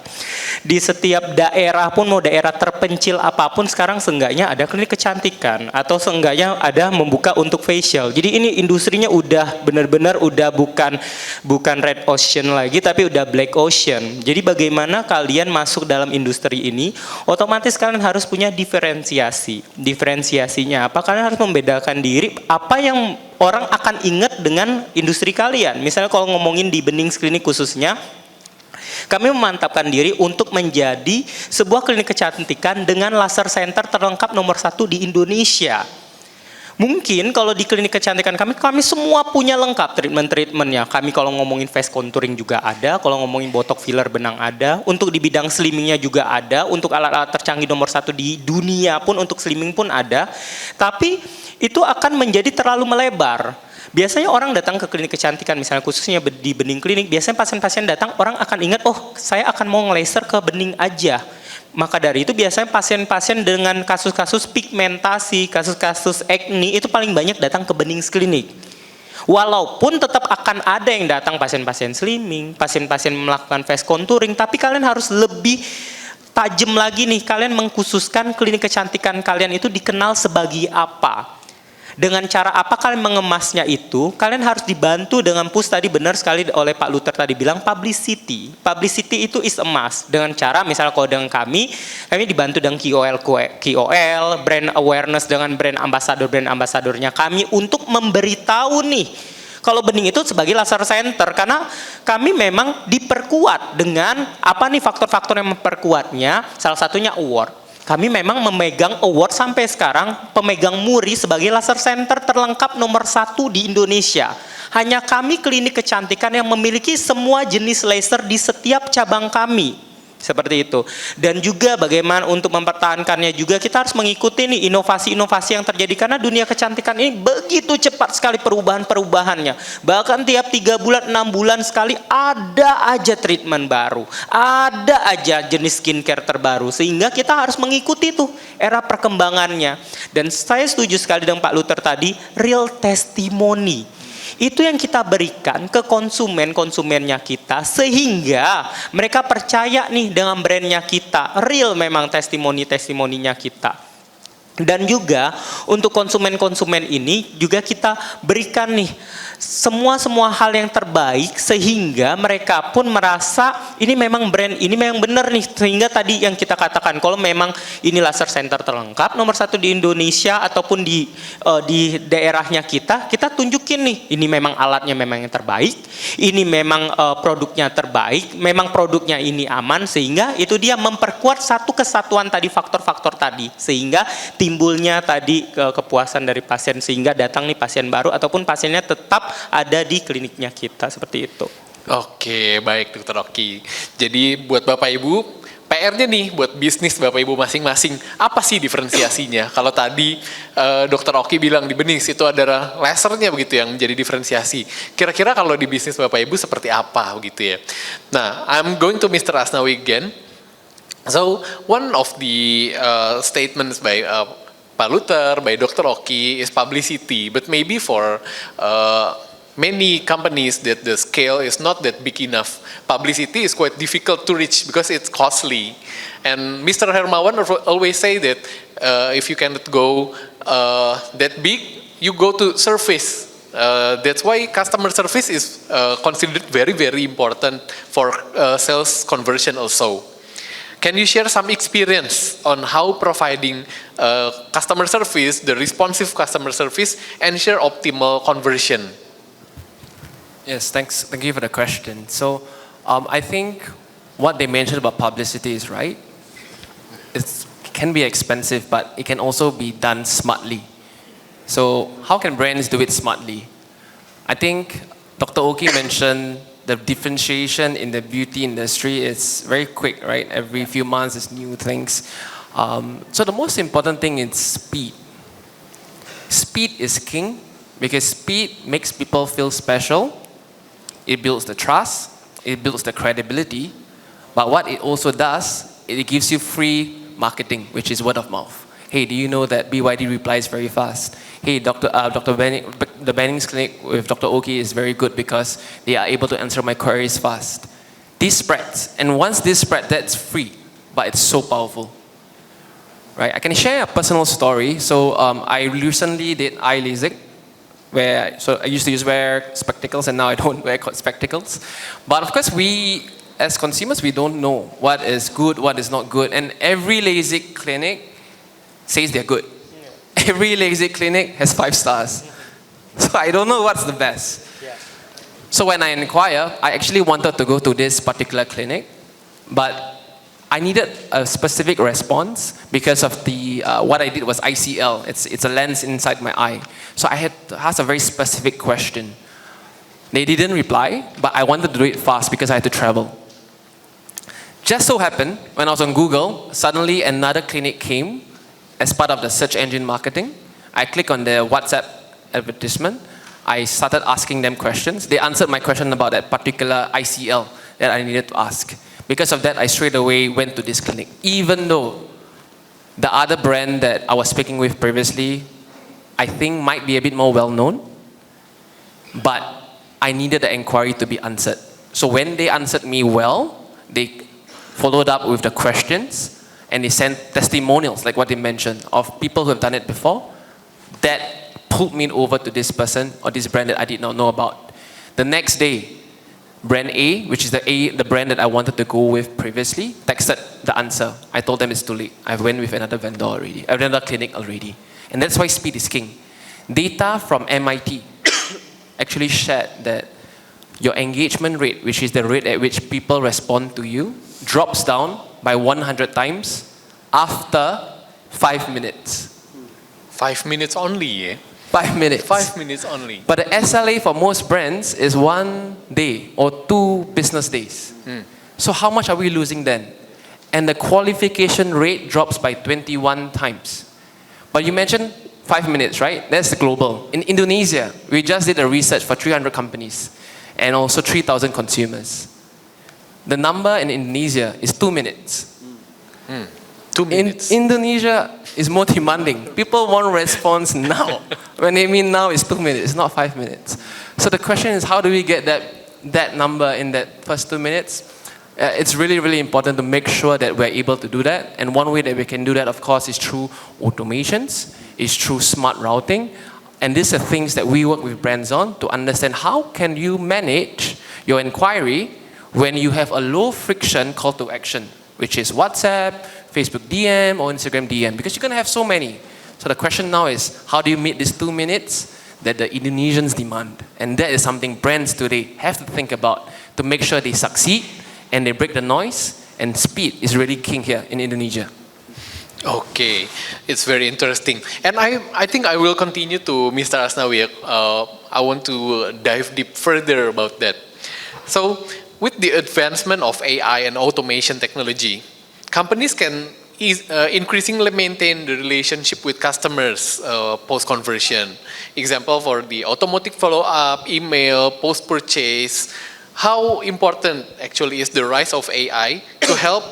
Di setiap daerah pun mau daerah terpencil apapun sekarang seenggaknya ada klinik kecantikan atau seenggaknya ada membuka untuk facial. Jadi ini industrinya udah benar-benar udah bukan red ocean lagi tapi udah black ocean. Jadi bagaimana kalian masuk dalam industri ini, otomatis kalian harus punya diferensiasi. Diferensiasinya apa? Kalian harus membedakan diri apa yang orang akan ingat dengan industri kalian. Misalnya kalau ngomongin di Benings Klinik khususnya, kami memantapkan diri untuk menjadi sebuah klinik kecantikan dengan laser center terlengkap nomor 1 di Indonesia. Mungkin kalau di klinik kecantikan kami semua punya lengkap treatment-treatmentnya. Kami kalau ngomongin face contouring juga ada, kalau ngomongin botok filler benang ada, untuk di bidang slimmingnya juga ada, untuk alat-alat tercanggih nomor 1 di dunia pun untuk slimming pun ada. Tapi itu akan menjadi terlalu melebar. Biasanya orang datang ke klinik kecantikan, misalnya khususnya di Bening Klinik, biasanya pasien-pasien datang, orang akan ingat, oh saya akan mau ngelaser ke bening aja. Maka dari itu biasanya pasien-pasien dengan kasus-kasus pigmentasi, kasus-kasus acne itu paling banyak datang ke Benings Klinik. Walaupun tetap akan ada yang datang pasien-pasien slimming, pasien-pasien melakukan face contouring, tapi kalian harus lebih tajam lagi nih, kalian mengkhususkan klinik kecantikan kalian itu dikenal sebagai apa. Dengan cara apa kalian mengemasnya itu, kalian harus dibantu dengan push tadi benar sekali oleh Pak Luther tadi bilang publicity. Publicity itu is a must. Dengan cara misalnya kalau dengan kami dibantu dengan KOL, brand awareness dengan brand ambasadornya kami untuk memberitahu nih kalau Bening itu sebagai laser center, karena kami memang diperkuat dengan apa nih faktor-faktor yang memperkuatnya, salah satunya award. Kami memang memegang award sampai sekarang pemegang MURI sebagai laser center terlengkap nomor 1 di Indonesia. Hanya kami klinik kecantikan yang memiliki semua jenis laser di setiap cabang kami. Seperti itu. Dan juga bagaimana untuk mempertahankannya juga kita harus mengikuti nih inovasi-inovasi yang terjadi karena dunia kecantikan ini begitu cepat sekali perubahan-perubahannya. Bahkan tiap 3 bulan, 6 bulan sekali ada aja treatment baru. Ada aja jenis skincare terbaru. Sehingga kita harus mengikuti tuh era perkembangannya. Dan saya setuju sekali dengan Pak Luther tadi, real testimony. Itu yang kita berikan ke konsumennya kita sehingga mereka percaya nih dengan brandnya kita. Real memang testimoninya kita. Dan juga untuk konsumen ini juga kita berikan nih semua hal yang terbaik sehingga mereka pun merasa ini memang brand ini memang benar nih, sehingga tadi yang kita katakan kalau memang ini laser center terlengkap nomor 1 di Indonesia ataupun di daerahnya kita tunjukin nih ini memang alatnya memang yang terbaik, ini memang produknya terbaik, memang produknya ini aman, sehingga itu dia memperkuat satu kesatuan tadi, faktor-faktor tadi, sehingga timbulnya tadi kepuasan dari pasien, sehingga datang nih pasien baru ataupun pasiennya tetap ada di kliniknya kita, seperti itu. Oke, baik Dr. Oki. Jadi buat Bapak Ibu, PR-nya nih buat bisnis Bapak Ibu masing-masing, apa sih diferensiasinya? Kalau tadi Dr. Oki bilang di Benings itu adalah lasernya begitu yang menjadi diferensiasi. Kira-kira kalau di bisnis Bapak Ibu seperti apa begitu ya? Nah, I'm going to Mr. Asnawi again. So, one of the statements by Pak Luther, by Dr. Oki is publicity, but maybe for many companies that the scale is not that big enough, publicity is quite difficult to reach because it's costly. And Mr. Hermawan always say that if you cannot go that big, you go to service. That's why customer service is considered very, very important for sales conversion also. Can you share some experience on how providing customer service, the responsive customer service, ensure optimal conversion? Yes, thank you for the question. So I think what they mentioned about publicity is right. It can be expensive, but it can also be done smartly. So how can brands do it smartly? I think Dr. Oki mentioned the differentiation in the beauty industry is very quick, right? Every few months there's new things. So the most important thing is speed. Speed is king because speed makes people feel special. It builds the trust, it builds the credibility, but what it also does, it gives you free marketing, which is word of mouth. Hey, do you know that BYD replies very fast? Hey, the Bennings Clinic with Dr. Oki is very good because they are able to answer my queries fast. This spreads, and once this spread, that's free, but it's so powerful. Right? I can share a personal story. So I recently did eye LASIK, so I used to wear spectacles, and now I don't wear spectacles. But of course, we as consumers, we don't know what is good, what is not good, and every LASIK clinic says they're good. Every LASIK clinic has 5 stars. So I don't know what's the best. So when I inquire, I actually wanted to go to this particular clinic, but I needed a specific response because of the what I did was ICL. It's a lens inside my eye. So I had to ask a very specific question. They didn't reply, but I wanted to do it fast because I had to travel. Just so happened, when I was on Google, suddenly another clinic came as part of the search engine marketing. I clicked on their WhatsApp advertisement. I started asking them questions. They answered my question about that particular ICL that I needed to ask. Because of that, I straight away went to this clinic. Even though the other brand that I was speaking with previously, I think might be a bit more well-known, but I needed the inquiry to be answered. So when they answered me well, they followed up with the questions, and they sent testimonials, like what they mentioned, of people who have done it before. That pulled me over to this person or this brand that I did not know about. The next day, brand A, which is the brand that I wanted to go with previously, texted the answer. I told them it's too late. I went with another vendor already, another clinic already. And that's why speed is king. Data from MIT actually shared that your engagement rate, which is the rate at which people respond to you, drops down by 100 times after 5 minutes. 5 minutes only, yeah? 5 minutes. 5 minutes only. But the SLA for most brands is 1 day or 2 business days. So how much are we losing then? And the qualification rate drops by 21 times. But you mentioned 5 minutes, right? That's the global. In Indonesia, we just did a research for 300 companies and also 3,000 consumers. The number in Indonesia is 2 minutes. 2 minutes. Indonesia is more demanding. People want response now. When they mean now, it's 2 minutes, it's not 5 minutes. So the question is, how do we get that number in that first 2 minutes? It's really, really important to make sure that we're able to do that. And one way that we can do that, of course, is through automations, is through smart routing. And these are things that we work with brands on to understand how can you manage your inquiry when you have a low friction call to action, which is WhatsApp, Facebook DM, or Instagram DM, because you're going to have so many. So the question now is, how do you meet these 2 minutes that the Indonesians demand? And that is something brands today have to think about to make sure they succeed and they break the noise, and speed is really king here in Indonesia. Okay, it's very interesting. And I think I will continue to Mr. Asnawi. I want to dive deep further about that. So, with the advancement of AI and automation technology, companies can increasingly maintain the relationship with customers post-conversion. Example for the automatic follow-up, email, post-purchase. How important actually is the rise of AI to help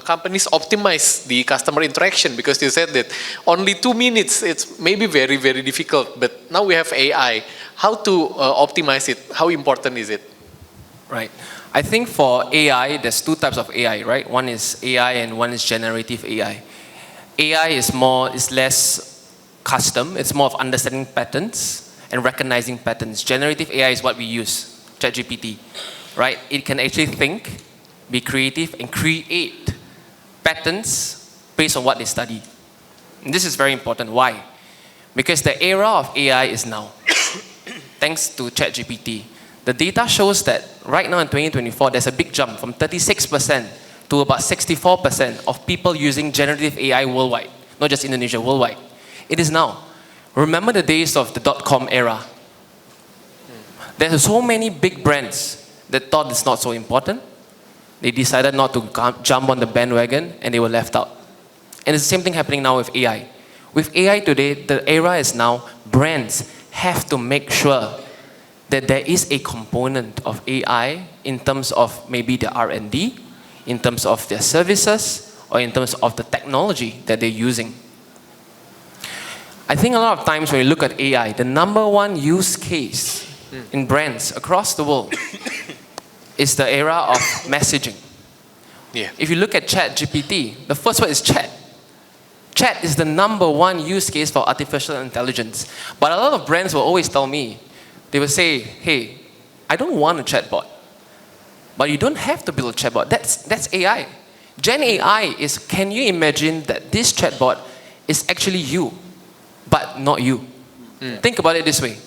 companies optimize the customer interaction? Because you said that only 2 minutes, it's maybe very, very difficult, but now we have AI. How to optimize it? How important is it? Right. I think for AI, there's 2 types of AI, right? One is AI and one is generative AI. AI is less custom. It's more of understanding patterns and recognizing patterns. Generative AI is what we use, ChatGPT, right? It can actually think, be creative, and create patterns based on what they study. And this is very important. Why? Because the era of AI is now. Thanks to ChatGPT. The data shows that right now in 2024, there's a big jump from 36% to about 64% of people using generative AI worldwide, not just Indonesia, worldwide. It is now. Remember the days of the .com era. There are so many big brands that thought it's not so important. They decided not to jump on the bandwagon and they were left out. And it's the same thing happening now with AI. With AI today, the era is now brands have to make sure that there is a component of AI in terms of maybe the R&D, in terms of their services, or in terms of the technology that they're using. I think a lot of times when you look at AI, the number one use case in brands across the world is the era of messaging. Yeah. If you look at ChatGPT, the first word is chat. Chat is the number one use case for artificial intelligence. But a lot of brands will always tell me, they will say, hey, I don't want a chatbot. But you don't have to build a chatbot. That's AI. Gen AI is, can you imagine that this chatbot is actually you, but not you? Think about it this way.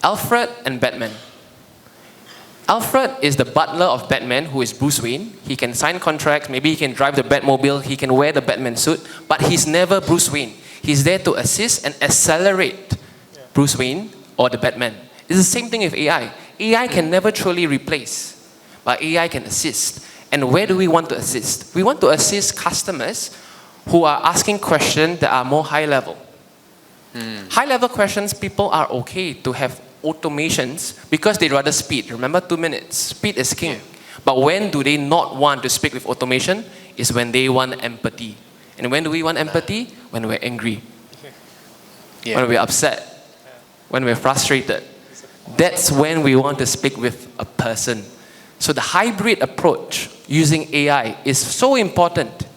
Alfred and Batman. Alfred is the butler of Batman, who is Bruce Wayne. He can sign contracts, maybe he can drive the Batmobile, he can wear the Batman suit, but he's never Bruce Wayne. He's there to assist and accelerate Bruce Wayne or the Batman. It's the same thing with AI. AI can never truly replace, but AI can assist. And where do we want to assist? We want to assist customers who are asking questions that are more high level. High level questions, people are okay to have automations because they rather speed. Remember, 2 minutes. Speed is king. But when do they not want to speak with automation? Is when they want empathy. And when do we want empathy? When we're angry. When we're upset. When we're frustrated. That's when we want to speak with a person. So the hybrid approach using AI is so important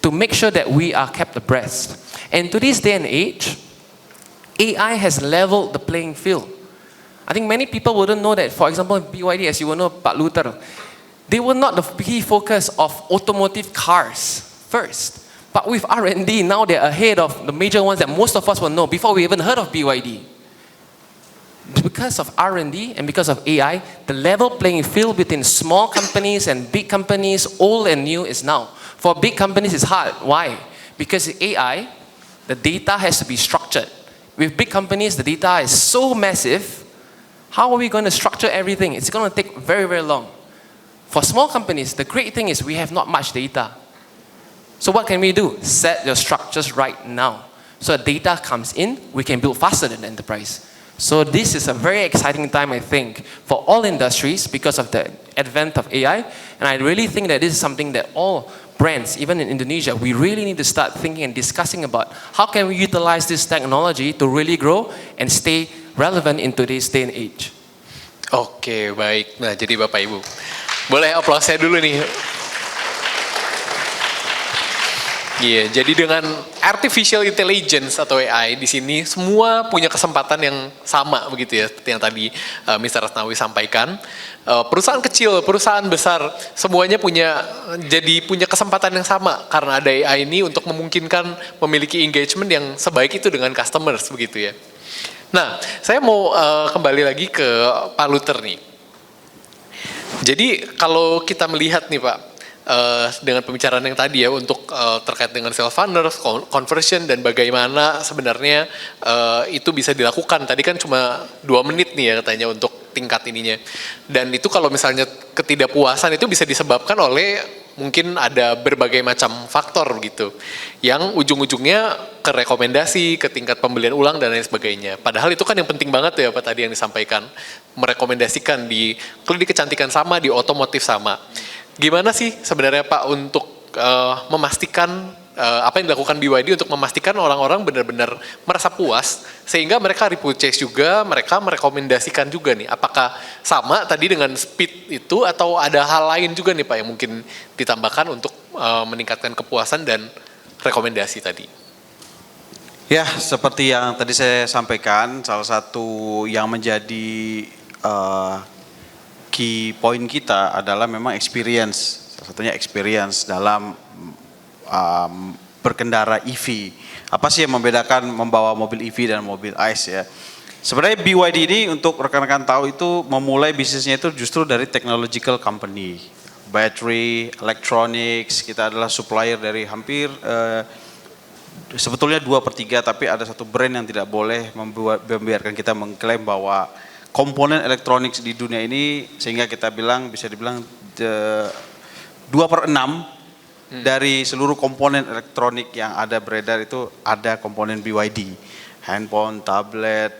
to make sure that we are kept abreast. And to this day and age, AI has leveled the playing field. I think many people wouldn't know that. For example, BYD, as you will know, Pak Luther, they were not the key focus of automotive cars first. But with R&D, now they're ahead of the major ones that most of us will know before we even heard of BYD. Because of R&D and because of AI, the level playing field between small companies and big companies, old and new, is now. For big companies, it's hard. Why? Because AI, the data has to be structured. With big companies, the data is so massive. How are we going to structure everything? It's going to take very, very long. For small companies, the great thing is we have not much data. So what can we do? Set your structures right now. So data comes in, we can build faster than the enterprise. So this is a very exciting time, I think, for all industries because of the advent of AI. And I really think that this is something that all brands, even in Indonesia, we really need to start thinking and discussing about how can we utilize this technology to really grow and stay relevant in today's day and age. Oke, baik. Nah, jadi Bapak Ibu, boleh aplausnya dulu nih. Iya, jadi dengan artificial intelligence atau AI di sini semua punya kesempatan yang sama begitu ya, seperti yang tadi Mr. Asnawi sampaikan. Perusahaan kecil, perusahaan besar, semuanya punya kesempatan yang sama karena ada AI ini untuk memungkinkan memiliki engagement yang sebaik itu dengan customers begitu ya. Nah, saya mau kembali lagi ke Pak Luther nih. Jadi kalau kita melihat nih Pak, dengan pembicaraan yang tadi ya untuk terkait dengan self funders, conversion dan bagaimana sebenarnya itu bisa dilakukan. Tadi kan cuma 2 menit nih ya katanya untuk tingkat ininya. Dan itu kalau misalnya ketidakpuasan itu bisa disebabkan oleh mungkin ada berbagai macam faktor begitu. Yang ujung-ujungnya ke rekomendasi, ke tingkat pembelian ulang dan lain sebagainya. Padahal itu kan yang penting banget ya Pak tadi yang disampaikan. Merekomendasikan di klinik kecantikan sama, di otomotif sama. Gimana sih sebenarnya Pak untuk memastikan apa yang dilakukan BYD untuk memastikan orang-orang benar-benar merasa puas sehingga mereka repurchase juga, mereka merekomendasikan juga nih. Apakah sama tadi dengan speed itu atau ada hal lain juga nih Pak yang mungkin ditambahkan untuk meningkatkan kepuasan dan rekomendasi tadi? Ya, seperti yang tadi saya sampaikan, salah satu yang menjadi key point kita adalah memang experience, salah satunya experience dalam berkendara EV. Apa sih yang membedakan membawa mobil EV dan mobil ICE ya? Sebenarnya BYD ini untuk rekan-rekan tahu itu memulai bisnisnya itu justru dari technological company, battery, electronics. Kita adalah supplier dari hampir sebetulnya 2/3, tapi ada satu brand yang tidak boleh membiarkan kita mengklaim bahwa komponen elektronik di dunia ini, sehingga kita bisa dibilang 2/6 dari seluruh komponen elektronik yang ada beredar itu ada komponen BYD. Handphone, tablet,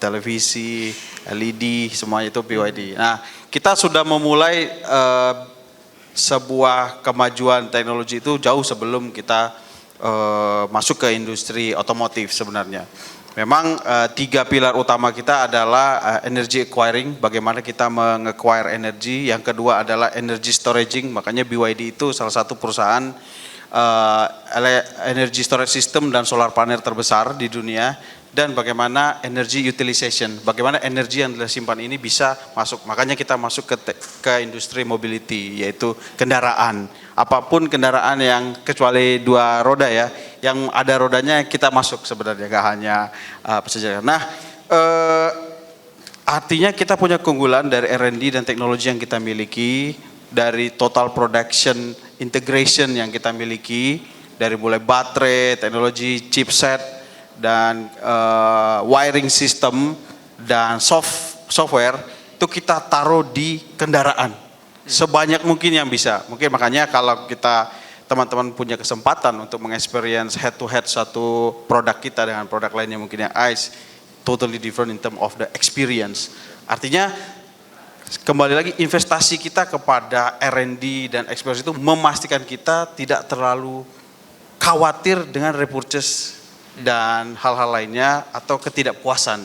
televisi, LED, semuanya itu BYD. Nah, kita sudah memulai sebuah kemajuan teknologi itu jauh sebelum kita masuk ke industri otomotif sebenarnya. Memang 3 pilar utama kita adalah energy acquiring, bagaimana kita meng-acquire energi. Yang kedua adalah energy storaging, makanya BYD itu salah satu perusahaan energy storage system dan solar panel terbesar di dunia. Dan bagaimana energy utilization, bagaimana energi yang disimpan ini bisa masuk. Makanya kita masuk ke industri mobility, yaitu kendaraan. Apapun kendaraan yang kecuali 2 roda ya, yang ada rodanya kita masuk sebenarnya, gak hanya pesaja. Nah, artinya kita punya keunggulan dari R&D dan teknologi yang kita miliki, dari total production integration yang kita miliki, dari mulai baterai, teknologi chipset, dan wiring system dan software itu kita taruh di kendaraan sebanyak mungkin yang bisa. Mungkin makanya kalau kita teman-teman punya kesempatan untuk mengexperience head to head satu produk kita dengan produk lainnya mungkin yang ICE, totally different in term of the experience. Artinya kembali lagi investasi kita kepada R&D dan experience itu memastikan kita tidak terlalu khawatir dengan repurchase dan hal-hal lainnya atau ketidakpuasan.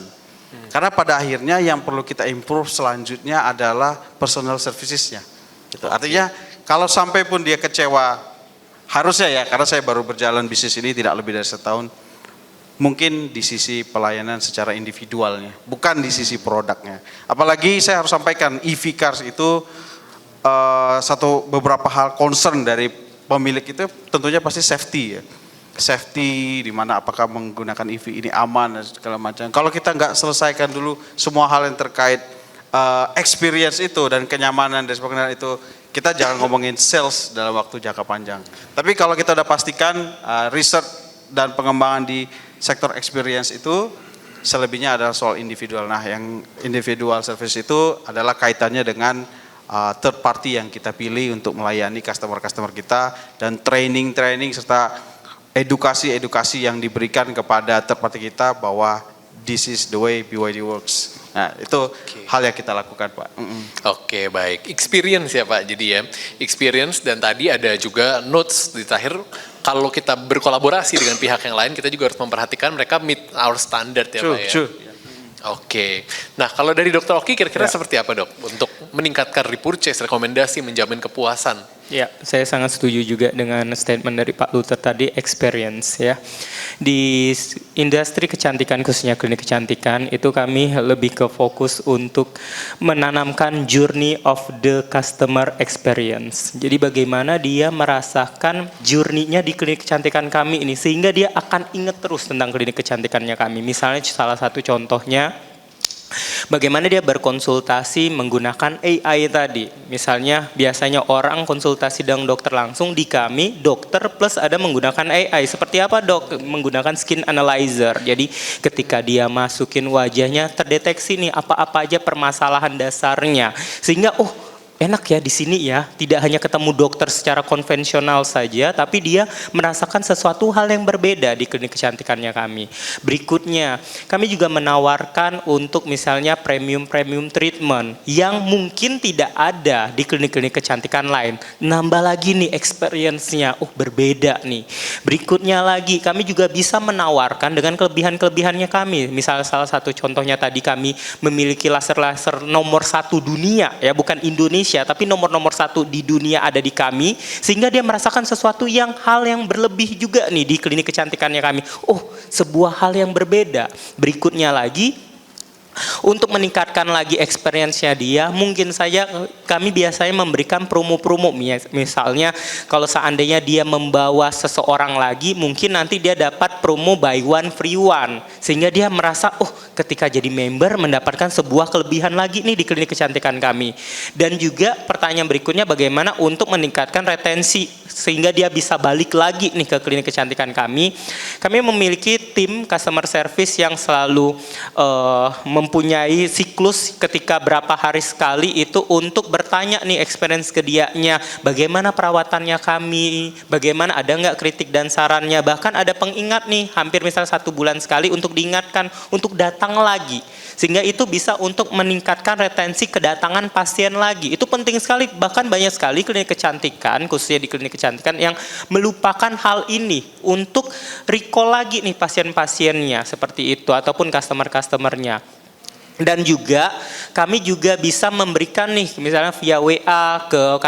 Karena pada akhirnya yang perlu kita improve selanjutnya adalah personal servicesnya. Gitu. Artinya kalau sampai pun dia kecewa, harusnya ya, karena saya baru berjalan bisnis ini tidak lebih dari setahun, mungkin di sisi pelayanan secara individualnya, bukan di sisi produknya. Apalagi saya harus sampaikan EV cars itu beberapa hal concern dari pemilik itu tentunya pasti safety ya. Safety di mana apakah menggunakan EV ini aman dan segala macam. Kalau kita nggak selesaikan dulu semua hal yang terkait experience itu dan kenyamanan dan sebagainya itu, kita jangan ngomongin sales dalam waktu jangka panjang. Tapi kalau kita udah pastikan riset dan pengembangan di sektor experience itu, selebihnya adalah soal individual. Nah, yang individual service itu adalah kaitannya dengan third party yang kita pilih untuk melayani customer-customer kita, dan training serta edukasi yang diberikan kepada third party kita bahwa this is the way BYD works. Nah, itu hal yang kita lakukan, Pak. Oke, baik. Experience ya Pak, jadi ya. Experience, dan tadi ada juga notes di terakhir, kalau kita berkolaborasi dengan pihak yang lain, kita juga harus memperhatikan mereka meet our standard ya Pak ya. Oke. Nah, kalau dari Dokter Oki kira-kira Ya. seperti apa, Dok? Untuk meningkatkan repurchase, rekomendasi, menjamin kepuasan. Ya, saya sangat setuju juga dengan statement dari Pak Luther tadi, experience ya. Di industri kecantikan, khususnya klinik kecantikan, itu kami lebih ke fokus untuk menanamkan journey of the customer experience. Jadi bagaimana dia merasakan journey-nya di klinik kecantikan kami ini, sehingga dia akan ingat terus tentang klinik kecantikannya kami. Misalnya salah satu contohnya, bagaimana dia berkonsultasi menggunakan AI tadi. Misalnya biasanya orang konsultasi dengan dokter langsung, di kami dokter plus ada menggunakan AI. Seperti apa, Dok? Menggunakan skin analyzer. Jadi ketika dia masukin wajahnya, terdeteksi nih apa-apa aja permasalahan dasarnya. Sehingga enak ya di sini ya, tidak hanya ketemu dokter secara konvensional saja, tapi dia merasakan sesuatu hal yang berbeda di klinik kecantikannya kami. Berikutnya, kami juga menawarkan untuk misalnya premium treatment yang mungkin tidak ada di klinik-klinik kecantikan lain. Nambah lagi nih experience-nya, berbeda nih. Berikutnya lagi, kami juga bisa menawarkan dengan kelebihan-kelebihannya kami. Misalnya salah satu contohnya tadi, kami memiliki laser-laser nomor 1 dunia, ya bukan Indonesia, tapi nomor 1 di dunia ada di kami, sehingga dia merasakan sesuatu hal yang berlebih juga nih di klinik kecantikannya kami. Sebuah hal yang berbeda. Berikutnya lagi, untuk meningkatkan lagi experience-nya dia, mungkin saja kami biasanya memberikan promo-promo. Misalnya kalau seandainya dia membawa seseorang lagi, mungkin nanti dia dapat promo buy one free one, sehingga dia merasa ketika jadi member mendapatkan sebuah kelebihan lagi nih di klinik kecantikan kami. Dan juga pertanyaan berikutnya, bagaimana untuk meningkatkan retensi sehingga dia bisa balik lagi nih ke klinik kecantikan kami. Kami memiliki tim customer service yang selalu mempunyai siklus ketika berapa hari sekali itu untuk bertanya nih experience ke dianya, bagaimana perawatannya kami, bagaimana, ada nggak kritik dan sarannya, bahkan ada pengingat nih hampir misal 1 bulan sekali untuk diingatkan untuk datang lagi, sehingga itu bisa untuk meningkatkan retensi kedatangan pasien lagi. Itu penting sekali, bahkan banyak sekali klinik kecantikan, khususnya di klinik kecantikan yang melupakan hal ini untuk recall lagi nih pasien-pasiennya seperti itu, ataupun customer-customernya. Dan juga kami juga bisa memberikan nih misalnya via WA ke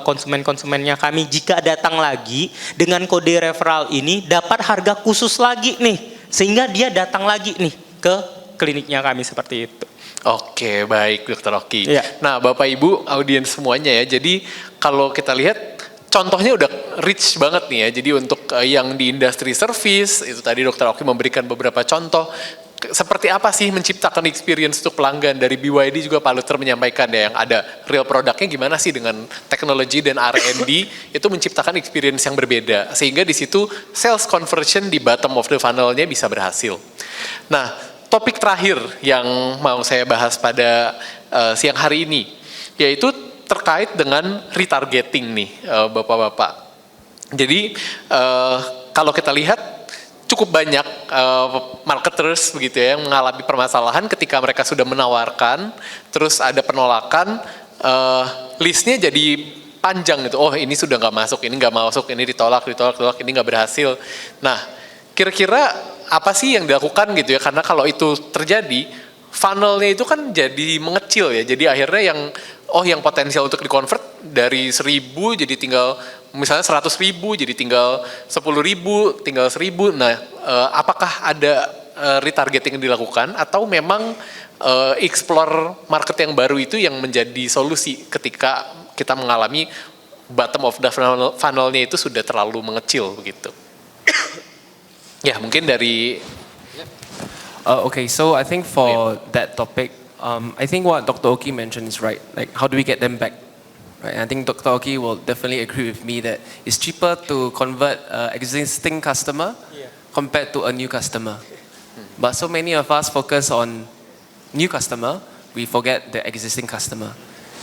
konsumen-konsumennya kami, jika datang lagi dengan kode referral ini dapat harga khusus lagi nih, sehingga dia datang lagi nih ke kliniknya kami seperti itu. Oke, baik Dokter Oki. Iya. Nah, Bapak Ibu audiens semuanya ya, jadi kalau kita lihat contohnya udah rich banget nih ya. Jadi untuk yang di industri service, itu tadi Dokter Oki memberikan beberapa contoh. Seperti apa sih menciptakan experience untuk pelanggan. Dari BYD juga Pak Luther menyampaikan ya, yang ada real produknya gimana sih dengan teknologi dan R&D itu menciptakan experience yang berbeda. Sehingga di situ sales conversion di bottom of the funnel-nya bisa berhasil. Nah, topik terakhir yang mau saya bahas pada siang hari ini, yaitu terkait dengan retargeting nih Bapak-Bapak. Jadi kalau kita lihat cukup banyak marketers begitu ya yang mengalami permasalahan ketika mereka sudah menawarkan, terus ada penolakan, listnya jadi panjang gitu. Ini sudah nggak masuk, ini ditolak, ini nggak berhasil. Nah, kira-kira apa sih yang dilakukan gitu ya? Karena kalau itu terjadi, funnelnya itu kan jadi mengecil ya. Jadi akhirnya yang potensial untuk di-convert dari 1.000 jadi tinggal misalnya 100.000 jadi tinggal 10.000, tinggal 1.000. Nah, apakah ada retargeting yang dilakukan atau memang explore market yang baru itu yang menjadi solusi ketika kita mengalami bottom of the funnel-nya itu sudah terlalu mengecil begitu? Ya, mungkin dari Okay, so I think for that topic, I think what Dr. Oki mentioned is right. Like, how do we get them back? Right? And I think Dr. Oki will definitely agree with me that it's cheaper to convert existing customer compared to a new customer. But so many of us focus on new customer, we forget the existing customer.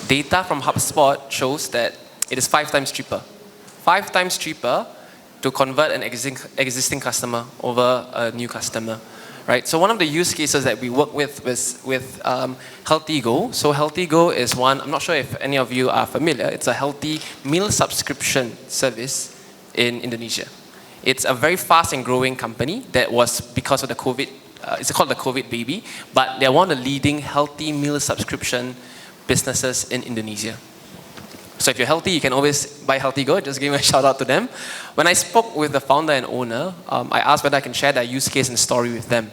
Data from HubSpot shows that it is 5 times cheaper. 5 times cheaper to convert an existing customer over a new customer. Right, so one of the use cases that we work with HealthyGo. So HealthyGo is one, I'm not sure if any of you are familiar, it's a healthy meal subscription service in Indonesia. It's a very fast and growing company that was, because of the COVID it's called the COVID baby, but they're one of the leading healthy meal subscription businesses in Indonesia. So if you're healthy, you can always buy Healthy Go. Just give me a shout out to them. When I spoke with the founder and owner, I asked whether I can share that use case and story with them.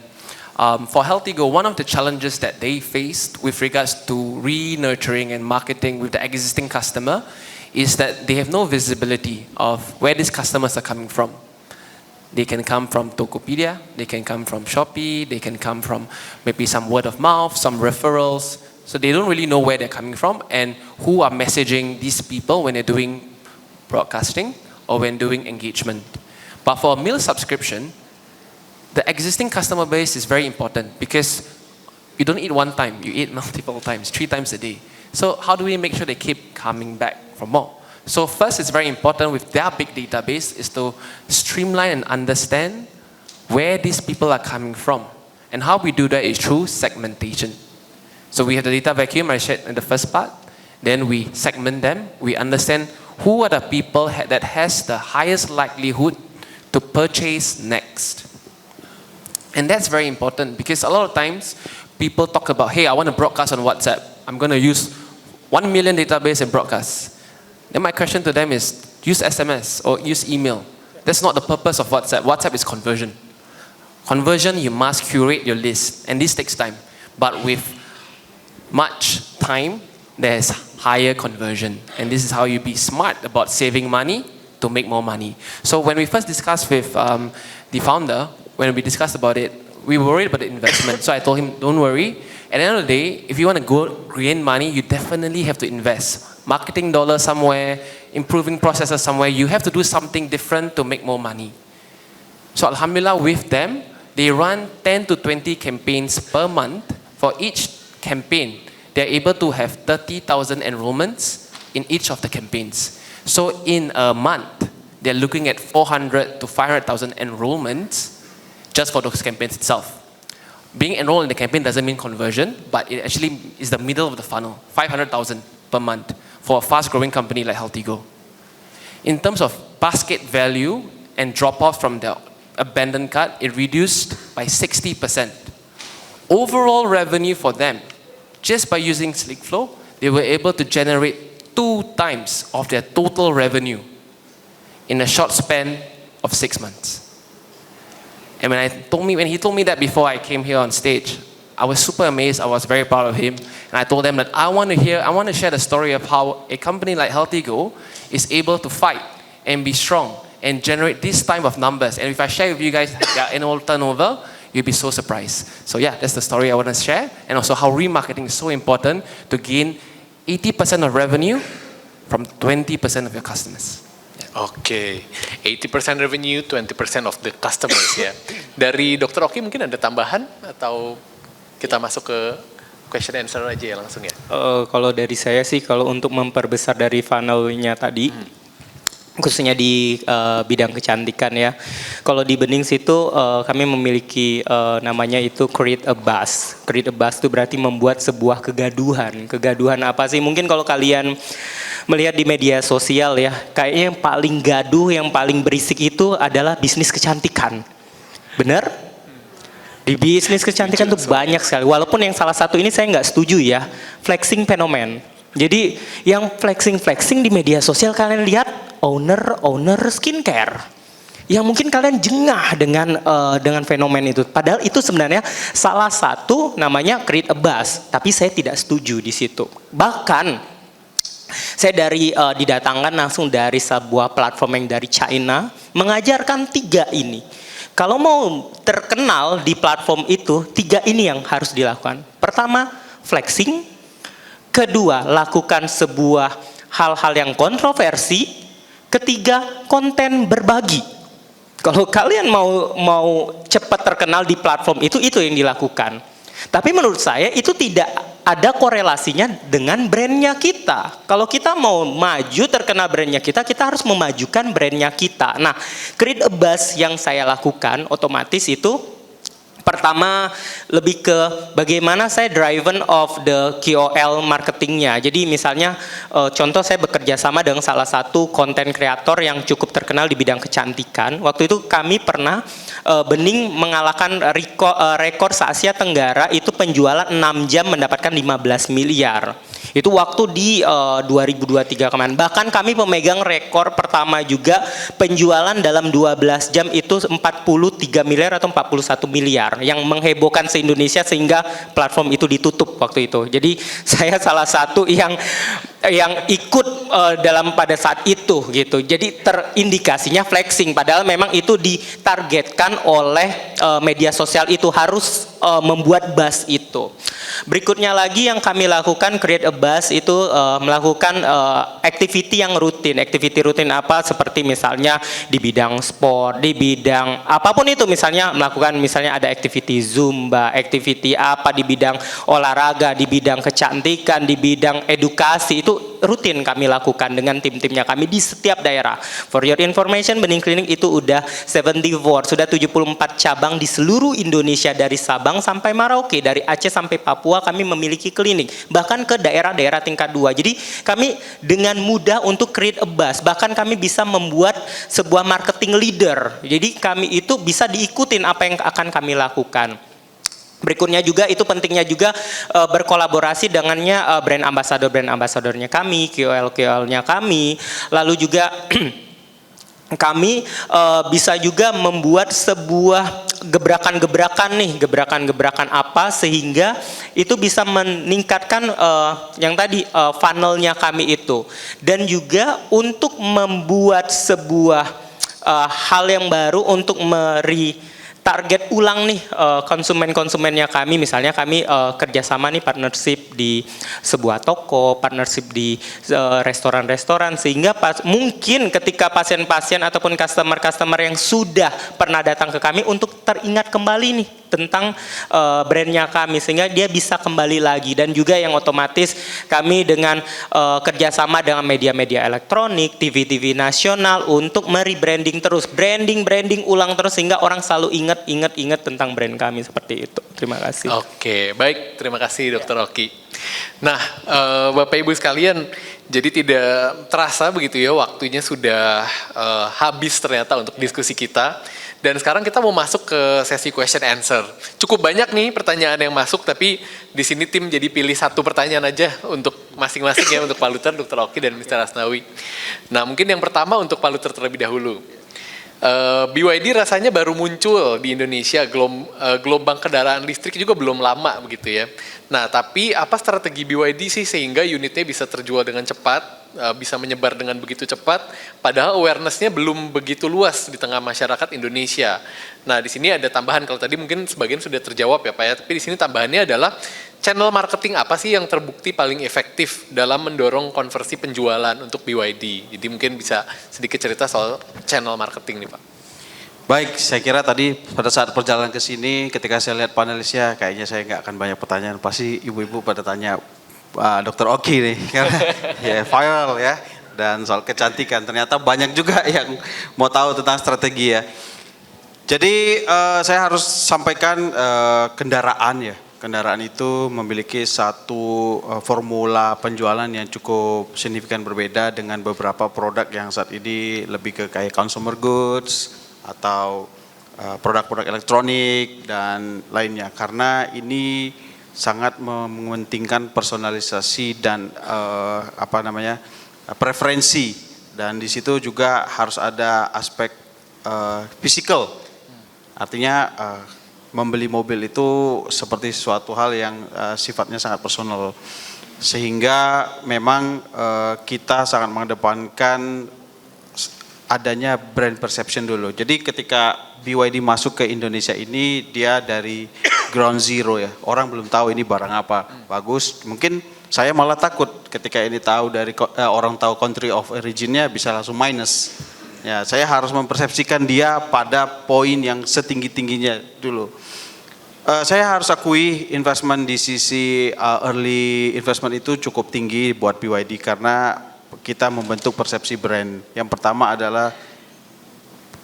For Healthy Go, one of the challenges that they faced with regards to re-nurturing and marketing with the existing customer is that they have no visibility of where these customers are coming from. They can come from Tokopedia, they can come from Shopee, they can come from maybe some word of mouth, some referrals. So they don't really know where they're coming from and who are messaging these people when they're doing broadcasting or when doing engagement. But for a meal subscription, the existing customer base is very important because you don't eat one time, you eat multiple times, 3 times a day. So how do we make sure they keep coming back for more? So first, it's very important with their big database is to streamline and understand where these people are coming from. And how we do that is through segmentation. So we have the data vacuum I shared in the first part. Then we segment them. We understand who are the people that has the highest likelihood to purchase next. And that's very important because a lot of times people talk about, hey, I want to broadcast on WhatsApp. I'm going to use 1 million database and broadcast. Then my question to them is, use SMS or use email. That's not the purpose of WhatsApp. WhatsApp is conversion. Conversion, you must curate your list. And this takes time. But with much time, there's higher conversion. And this is how you be smart about saving money to make more money. So when we first discussed with the founder, when we discussed about it, we were worried about the investment. So I told him, don't worry. At the end of the day, if you want to go gain money, you definitely have to invest. Marketing dollars somewhere, improving processes somewhere. You have to do something different to make more money. So Alhamdulillah, with them, they run 10 to 20 campaigns per month. For each campaign, they're able to have 30,000 enrollments in each of the campaigns. So in a month, they're looking at 400 to 500,000 enrollments just for those campaigns itself. Being enrolled in the campaign doesn't mean conversion, but it actually is the middle of the funnel, 500,000 per month for a fast-growing company like Healthy Go. In terms of basket value and drop-off from the abandoned cart, it reduced by 60%. Overall revenue for them, just by using SlickFlow, they were able to generate 2 times of their total revenue in a short span of 6 months. And when he told me that before I came here on stage, I was super amazed. I was very proud of him. And I told them that I want to share the story of how a company like Healthy Go is able to fight and be strong and generate this type of numbers. And if I share with you guys their annual turnover, you'll be so surprised. So yeah, that's the story I want to share. And also how remarketing is so important to gain 80% of revenue from 20% of your customers. Oke, 80% revenue, 20% of the customers ya. Dari Dr. Oki mungkin ada tambahan atau kita masuk ke question answer aja ya langsung ya? Kalau dari saya sih, kalau untuk memperbesar dari funnel-nya tadi, khususnya di bidang kecantikan ya. Kalau di Bening situ kami memiliki namanya itu create a buzz. Create a buzz itu berarti membuat sebuah kegaduhan. Kegaduhan apa sih? Mungkin kalau kalian melihat di media sosial ya, kayaknya yang paling gaduh, yang paling berisik itu adalah bisnis kecantikan. Bener? Di bisnis kecantikan tuh banyak sekali. Walaupun yang salah satu ini saya nggak setuju ya, flexing fenomen. Jadi yang flexing di media sosial kalian lihat owner skincare. Yang mungkin kalian jengah dengan fenomen itu. Padahal itu sebenarnya salah satu namanya create a buzz. Tapi saya tidak setuju di situ. Bahkan saya didatangkan langsung dari sebuah platform yang dari China mengajarkan 3 ini. Kalau mau terkenal di platform itu, 3 ini yang harus dilakukan. Pertama, flexing. Kedua, lakukan sebuah hal-hal yang kontroversi. Ketiga, konten berbagi. Kalau kalian mau cepat terkenal di platform itu yang dilakukan. Tapi menurut saya itu tidak ada korelasinya dengan brandnya kita. Kalau kita mau maju terkenal brandnya kita harus memajukan brandnya kita. Nah, create a buzz yang saya lakukan otomatis itu Pertama, lebih ke bagaimana saya driven of the KOL marketingnya. Jadi misalnya contoh saya bekerja sama dengan salah satu konten kreator yang cukup terkenal di bidang kecantikan. Waktu itu kami pernah Bening mengalahkan rekor se-Asia Tenggara itu penjualan 6 jam mendapatkan 15 miliar. Itu waktu di 2023 kemarin. Bahkan kami pemegang rekor pertama juga penjualan dalam 12 jam itu 43 miliar atau 41 miliar yang menghebohkan se-Indonesia sehingga platform itu ditutup waktu itu. Jadi saya salah satu yang ikut dalam pada saat itu gitu. Jadi terindikasinya flexing padahal memang itu ditargetkan oleh media sosial itu harus membuat buzz itu. Berikutnya lagi yang kami lakukan create a buzz itu melakukan activity yang rutin. Activity rutin apa? Seperti misalnya di bidang sport, di bidang apapun itu, misalnya melakukan misalnya ada activity zumba, activity apa di bidang olahraga, di bidang kecantikan, di bidang edukasi, itu rutin kami lakukan dengan tim-timnya kami di setiap daerah. For your information, Bening Clinic itu udah 74, sudah 74 cabang di seluruh Indonesia dari Sabang sampai Merauke, dari Aceh sampai Papua kami memiliki klinik, bahkan ke daerah-daerah tingkat 2. Jadi kami dengan mudah untuk create a buzz, bahkan kami bisa membuat sebuah marketing leader. Jadi kami itu bisa diikutin apa yang akan kami lakukan. Berikutnya juga itu pentingnya juga berkolaborasi dengannya brand ambassadornya kami, KOL-KOL-nya kami, lalu juga kami bisa juga membuat sebuah gebrakan-gebrakan apa sehingga itu bisa meningkatkan yang tadi funnelnya kami itu, dan juga untuk membuat sebuah hal yang baru untuk target ulang nih konsumennya kami. Misalnya kami kerjasama nih partnership di sebuah toko, partnership di restoran-restoran, sehingga mungkin ketika pasien-pasien ataupun customer yang sudah pernah datang ke kami untuk teringat kembali nih tentang brandnya kami, sehingga dia bisa kembali lagi. Dan juga yang otomatis kami dengan kerjasama dengan media-media elektronik, TV-TV nasional untuk merebranding terus, branding ulang terus sehingga orang selalu ingat tentang brand kami, seperti itu. Terima kasih. Oke, baik. Terima kasih Dr. Oki. Nah, Bapak Ibu sekalian, jadi tidak terasa begitu ya waktunya sudah habis ternyata untuk diskusi kita. Dan sekarang kita mau masuk ke sesi question answer. Cukup banyak nih pertanyaan yang masuk, tapi di sini tim jadi pilih satu pertanyaan aja untuk masing-masing ya, untuk Pak Luther, Dr. Oki, dan Mr. Asnawi. Nah, mungkin yang pertama untuk Pak Luther terlebih dahulu. BYD rasanya baru muncul di Indonesia, gelombang kendaraan listrik juga belum lama begitu ya. Nah, tapi apa strategi BYD sih sehingga unitnya bisa terjual dengan cepat, bisa menyebar dengan begitu cepat, padahal awareness-nya belum begitu luas di tengah masyarakat Indonesia. Nah, di sini ada tambahan, kalau tadi mungkin sebagian sudah terjawab ya Pak ya, tapi di sini tambahannya adalah channel marketing apa sih yang terbukti paling efektif dalam mendorong konversi penjualan untuk BYD? Jadi mungkin bisa sedikit cerita soal channel marketing nih Pak. Baik, saya kira tadi pada saat perjalanan ke sini ketika saya lihat panelisnya kayaknya saya nggak akan banyak pertanyaan. Pasti ibu-ibu pada tanya Dr. Oki nih karena ya viral ya, dan soal kecantikan ternyata banyak juga yang mau tahu tentang strategi ya. Jadi saya harus sampaikan kendaraan ya. Kendaraan itu memiliki satu formula penjualan yang cukup signifikan berbeda dengan beberapa produk yang saat ini lebih ke kayak consumer goods atau produk-produk elektronik dan lainnya, karena ini sangat mementingkan personalisasi dan preferensi, dan di situ juga harus ada aspek physical, artinya membeli mobil itu seperti suatu hal yang sifatnya sangat personal, sehingga memang kita sangat mengedepankan adanya brand perception dulu. Jadi ketika BYD masuk ke Indonesia ini, dia dari ground zero ya. Orang belum tahu ini barang apa. Bagus, mungkin saya malah takut ketika ini tahu dari orang tahu country of origin-nya bisa langsung minus. Ya, saya harus mempersepsikan dia pada poin yang setinggi-tingginya dulu. Saya harus akui investment di sisi early investment itu cukup tinggi buat BYD karena kita membentuk persepsi brand. Yang pertama adalah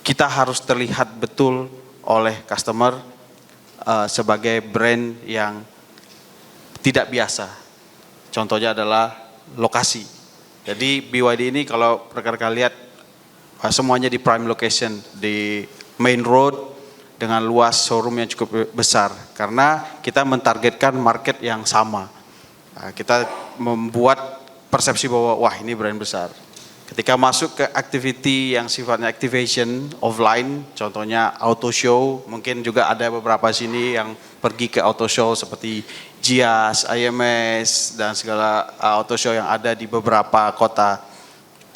kita harus terlihat betul oleh customer, sebagai brand yang tidak biasa. Contohnya adalah lokasi. Jadi BYD ini kalau rekan-rekan lihat semuanya di prime location, di main road dengan luas showroom yang cukup besar. Karena kita mentargetkan market yang sama. Kita membuat persepsi bahwa wah ini brand besar. Ketika masuk ke activity yang sifatnya activation offline, contohnya auto show, mungkin juga ada beberapa sini yang pergi ke auto show seperti GIAS, IMS, dan segala auto show yang ada di beberapa kota.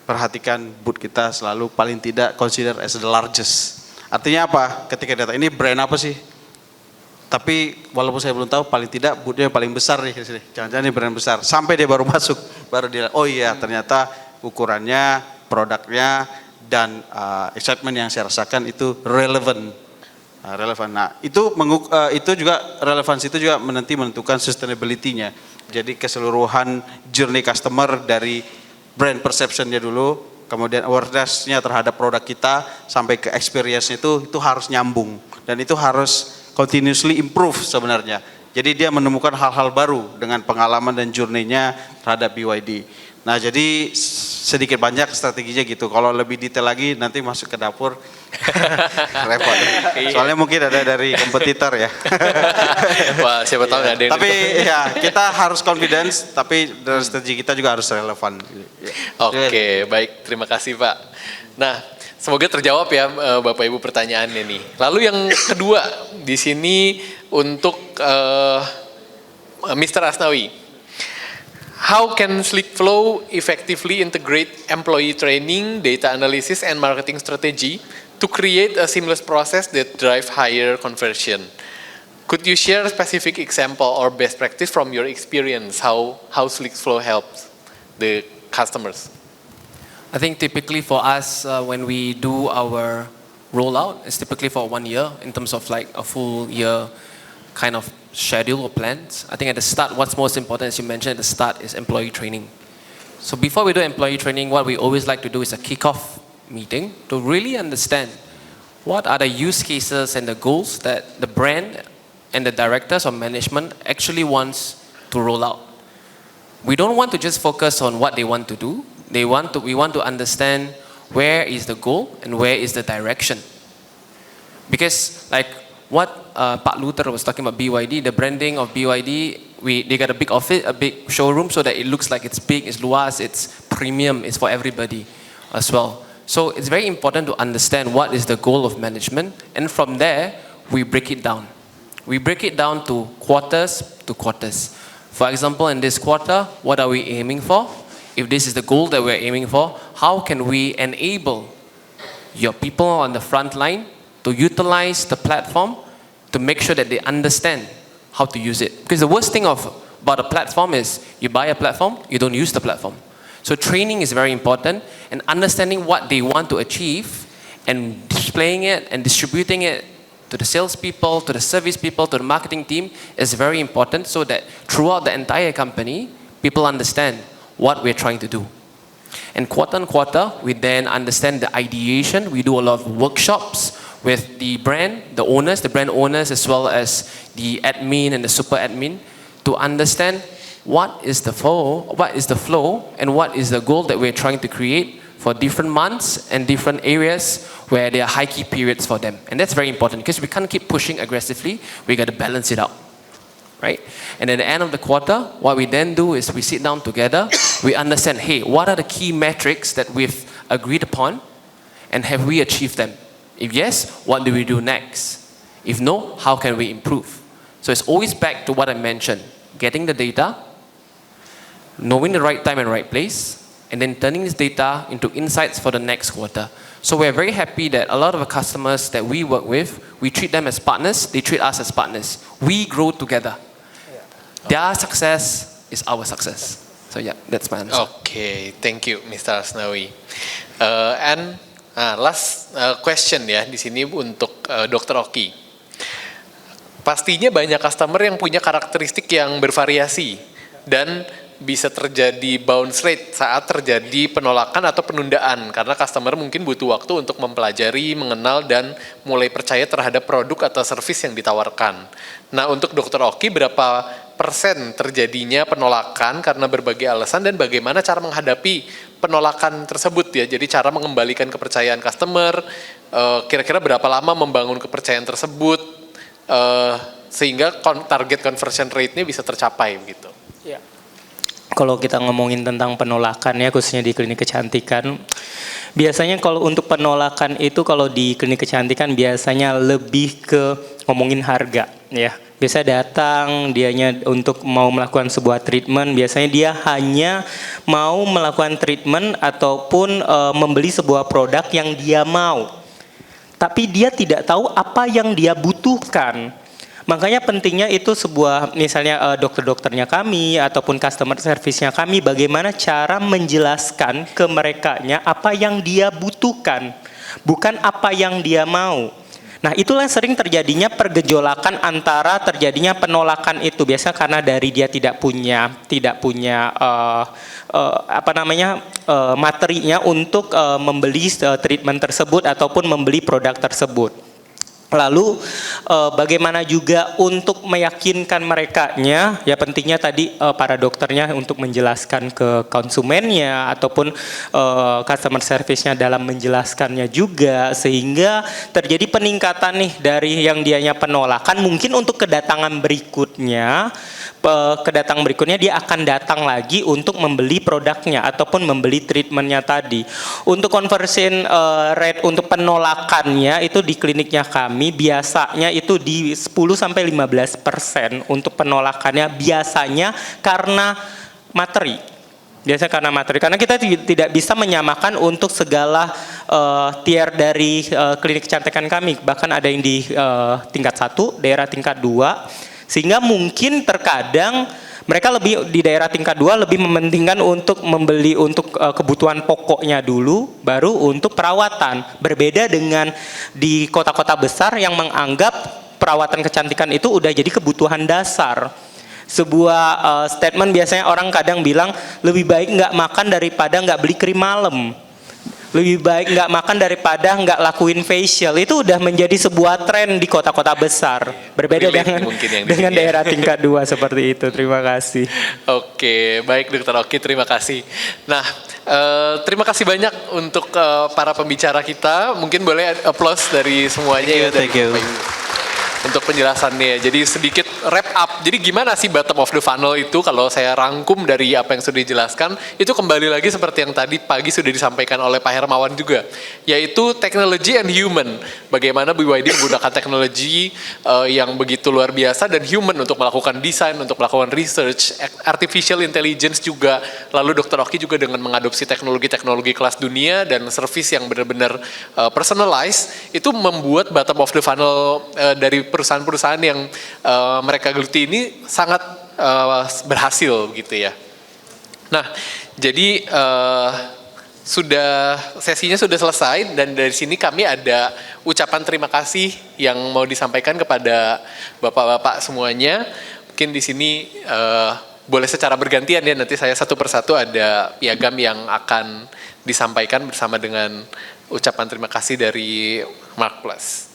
Perhatikan booth kita selalu paling tidak consider as the largest. Artinya apa? Ketika data ini brand apa sih? Tapi walaupun saya belum tahu, paling tidak booth-nya paling besar nih. Jangan-jangan ini brand besar. Sampai dia baru masuk, baru dia, oh iya ternyata ukurannya, produknya, dan excitement yang saya rasakan itu relevan. Nah, itu juga relevansi itu juga menentukan sustainability-nya. Jadi keseluruhan journey customer dari brand perception-nya dulu, kemudian awareness-nya terhadap produk kita sampai ke experience-nya itu harus nyambung dan itu harus continuously improve sebenarnya. Jadi dia menemukan hal-hal baru dengan pengalaman dan journey-nya terhadap BYD. Nah, jadi sedikit banyak strateginya gitu. Kalau lebih detail lagi nanti masuk ke dapur repot. Soalnya mungkin ada dari kompetitor ya. Wah, siapa tahu nggak ada yang Tapi ya kita harus confidence, tapi dari strategi kita juga harus relevan. Oke, baik. Terima kasih Pak. Nah, semoga terjawab ya Bapak Ibu pertanyaannya nih. Lalu yang kedua di sini untuk Mr. Asnawi. How can SlickFlow effectively integrate employee training, data analysis, and marketing strategy to create a seamless process that drive higher conversion? Could you share a specific example or best practice from your experience how SlickFlow helps the customers? I think typically for us, when we do our rollout, it's typically for 1 year in terms of like a full year kind of schedule or plans. I think at the start, what's most important, as you mentioned at the start, is employee training. So before we do employee training, what we always like to do is a kickoff meeting to really understand what are the use cases and the goals that the brand and the directors or management actually wants to roll out. We don't want to just focus on what they want to do. We want to understand where is the goal and where is the direction. Because like what Pak Luther was talking about BYD, the branding of BYD, they got a big office, a big showroom so that it looks like it's big, it's luas, it's premium, it's for everybody as well. So it's very important to understand what is the goal of management, and from there, we break it down. We break it down to quarters. For example, in this quarter, what are we aiming for? If this is the goal that we're aiming for, how can we enable your people on the front line to utilize the platform to make sure that they understand how to use it? Because the worst thing about a platform is you buy a platform, you don't use the platform. So training is very important, and understanding what they want to achieve and displaying it and distributing it to the salespeople, to the service people, to the marketing team is very important so that throughout the entire company, people understand what we're trying to do. And quarter on quarter, we then understand the ideation. We do a lot of workshops with the brand owners, as well as the admin and the super admin, to understand what is the flow, and what is the goal that we're trying to create for different months and different areas where there are high key periods for them. And that's very important because we can't keep pushing aggressively. We got to balance it out, right? And at the end of the quarter, what we then do is we sit down together, we understand, hey, what are the key metrics that we've agreed upon, and have we achieved them? If yes, what do we do next? If no, how can we improve? So it's always back to what I mentioned, getting the data, knowing the right time and right place, and then turning this data into insights for the next quarter. So we're very happy that a lot of the customers that we work with, we treat them as partners, they treat us as partners. We grow together. Their success is our success. So yeah, that's my answer. Okay, thank you, Mr. Asnawi. And last question ya di sini untuk Dr. Oki. Pastinya banyak customer yang punya karakteristik yang bervariasi dan bisa terjadi bounce rate saat terjadi penolakan atau penundaan karena customer mungkin butuh waktu untuk mempelajari, mengenal dan mulai percaya terhadap produk atau service yang ditawarkan. Nah, untuk Dr. Oki berapa persen terjadinya penolakan karena berbagai alasan dan bagaimana cara menghadapi penolakan tersebut ya. Jadi cara mengembalikan kepercayaan customer, kira-kira berapa lama membangun kepercayaan tersebut sehingga target conversion rate-nya bisa tercapai gitu. Ya. Kalau kita ngomongin tentang penolakan ya khususnya di klinik kecantikan, biasanya kalau untuk penolakan itu kalau di klinik kecantikan biasanya lebih ke ngomongin harga ya. Biasa datang dianya untuk mau melakukan sebuah treatment, biasanya dia hanya mau melakukan treatment ataupun membeli sebuah produk yang dia mau. Tapi dia tidak tahu apa yang dia butuhkan. Makanya pentingnya itu sebuah misalnya dokter-dokternya kami ataupun customer service-nya kami bagaimana cara menjelaskan ke merekanya apa yang dia butuhkan, bukan apa yang dia mau. Nah, itulah sering terjadinya pergejolakan antara terjadinya penolakan itu biasa karena dari dia tidak punya materinya untuk membeli treatment tersebut ataupun membeli produk tersebut. Lalu bagaimana juga untuk meyakinkan merekanya, ya pentingnya tadi para dokternya untuk menjelaskan ke konsumennya ataupun customer service-nya dalam menjelaskannya juga sehingga terjadi peningkatan nih dari yang dianya penolakan mungkin untuk kedatangan berikutnya dia akan datang lagi untuk membeli produknya ataupun membeli treatmentnya tadi. Untuk conversion rate untuk penolakannya itu di kliniknya kami biasanya itu di 10-15% untuk penolakannya biasanya karena materi. Biasanya karena materi, karena kita tidak bisa menyamakan untuk segala tier dari klinik kecantikan kami. Bahkan ada yang di tingkat 1, daerah tingkat 2. Sehingga mungkin terkadang mereka lebih di daerah tingkat 2 lebih mementingkan untuk membeli untuk kebutuhan pokoknya dulu, baru untuk perawatan. Berbeda dengan di kota-kota besar yang menganggap perawatan kecantikan itu udah jadi kebutuhan dasar. Sebuah statement biasanya orang kadang bilang lebih baik nggak makan daripada nggak beli krim malam. Lebih baik nggak makan daripada nggak lakuin facial. Itu udah menjadi sebuah tren di kota-kota besar. Berbeda dengan daerah tingkat 2 seperti itu. Terima kasih. Oke, baik Dr. Oki, terima kasih. Nah, terima kasih banyak untuk para pembicara kita. Mungkin boleh applause dari semuanya. Thank you. Untuk penjelasannya. Jadi sedikit wrap up. Jadi gimana sih bottom of the funnel itu kalau saya rangkum dari apa yang sudah dijelaskan, itu kembali lagi seperti yang tadi pagi sudah disampaikan oleh Pak Hermawan juga, yaitu technology and human. Bagaimana BYD menggunakan teknologi yang begitu luar biasa dan human untuk melakukan desain, untuk melakukan research, artificial intelligence juga. Lalu Dr. Oki juga dengan mengadopsi teknologi-teknologi kelas dunia dan service yang benar-benar personalized, itu membuat bottom of the funnel dari perusahaan-perusahaan yang mereka geluti ini sangat berhasil gitu ya. Nah, jadi sesinya sudah selesai dan dari sini kami ada ucapan terima kasih yang mau disampaikan kepada bapak-bapak semuanya. Mungkin di sini boleh secara bergantian ya, nanti saya satu persatu ada piagam yang akan disampaikan bersama dengan ucapan terima kasih dari Mark Plus.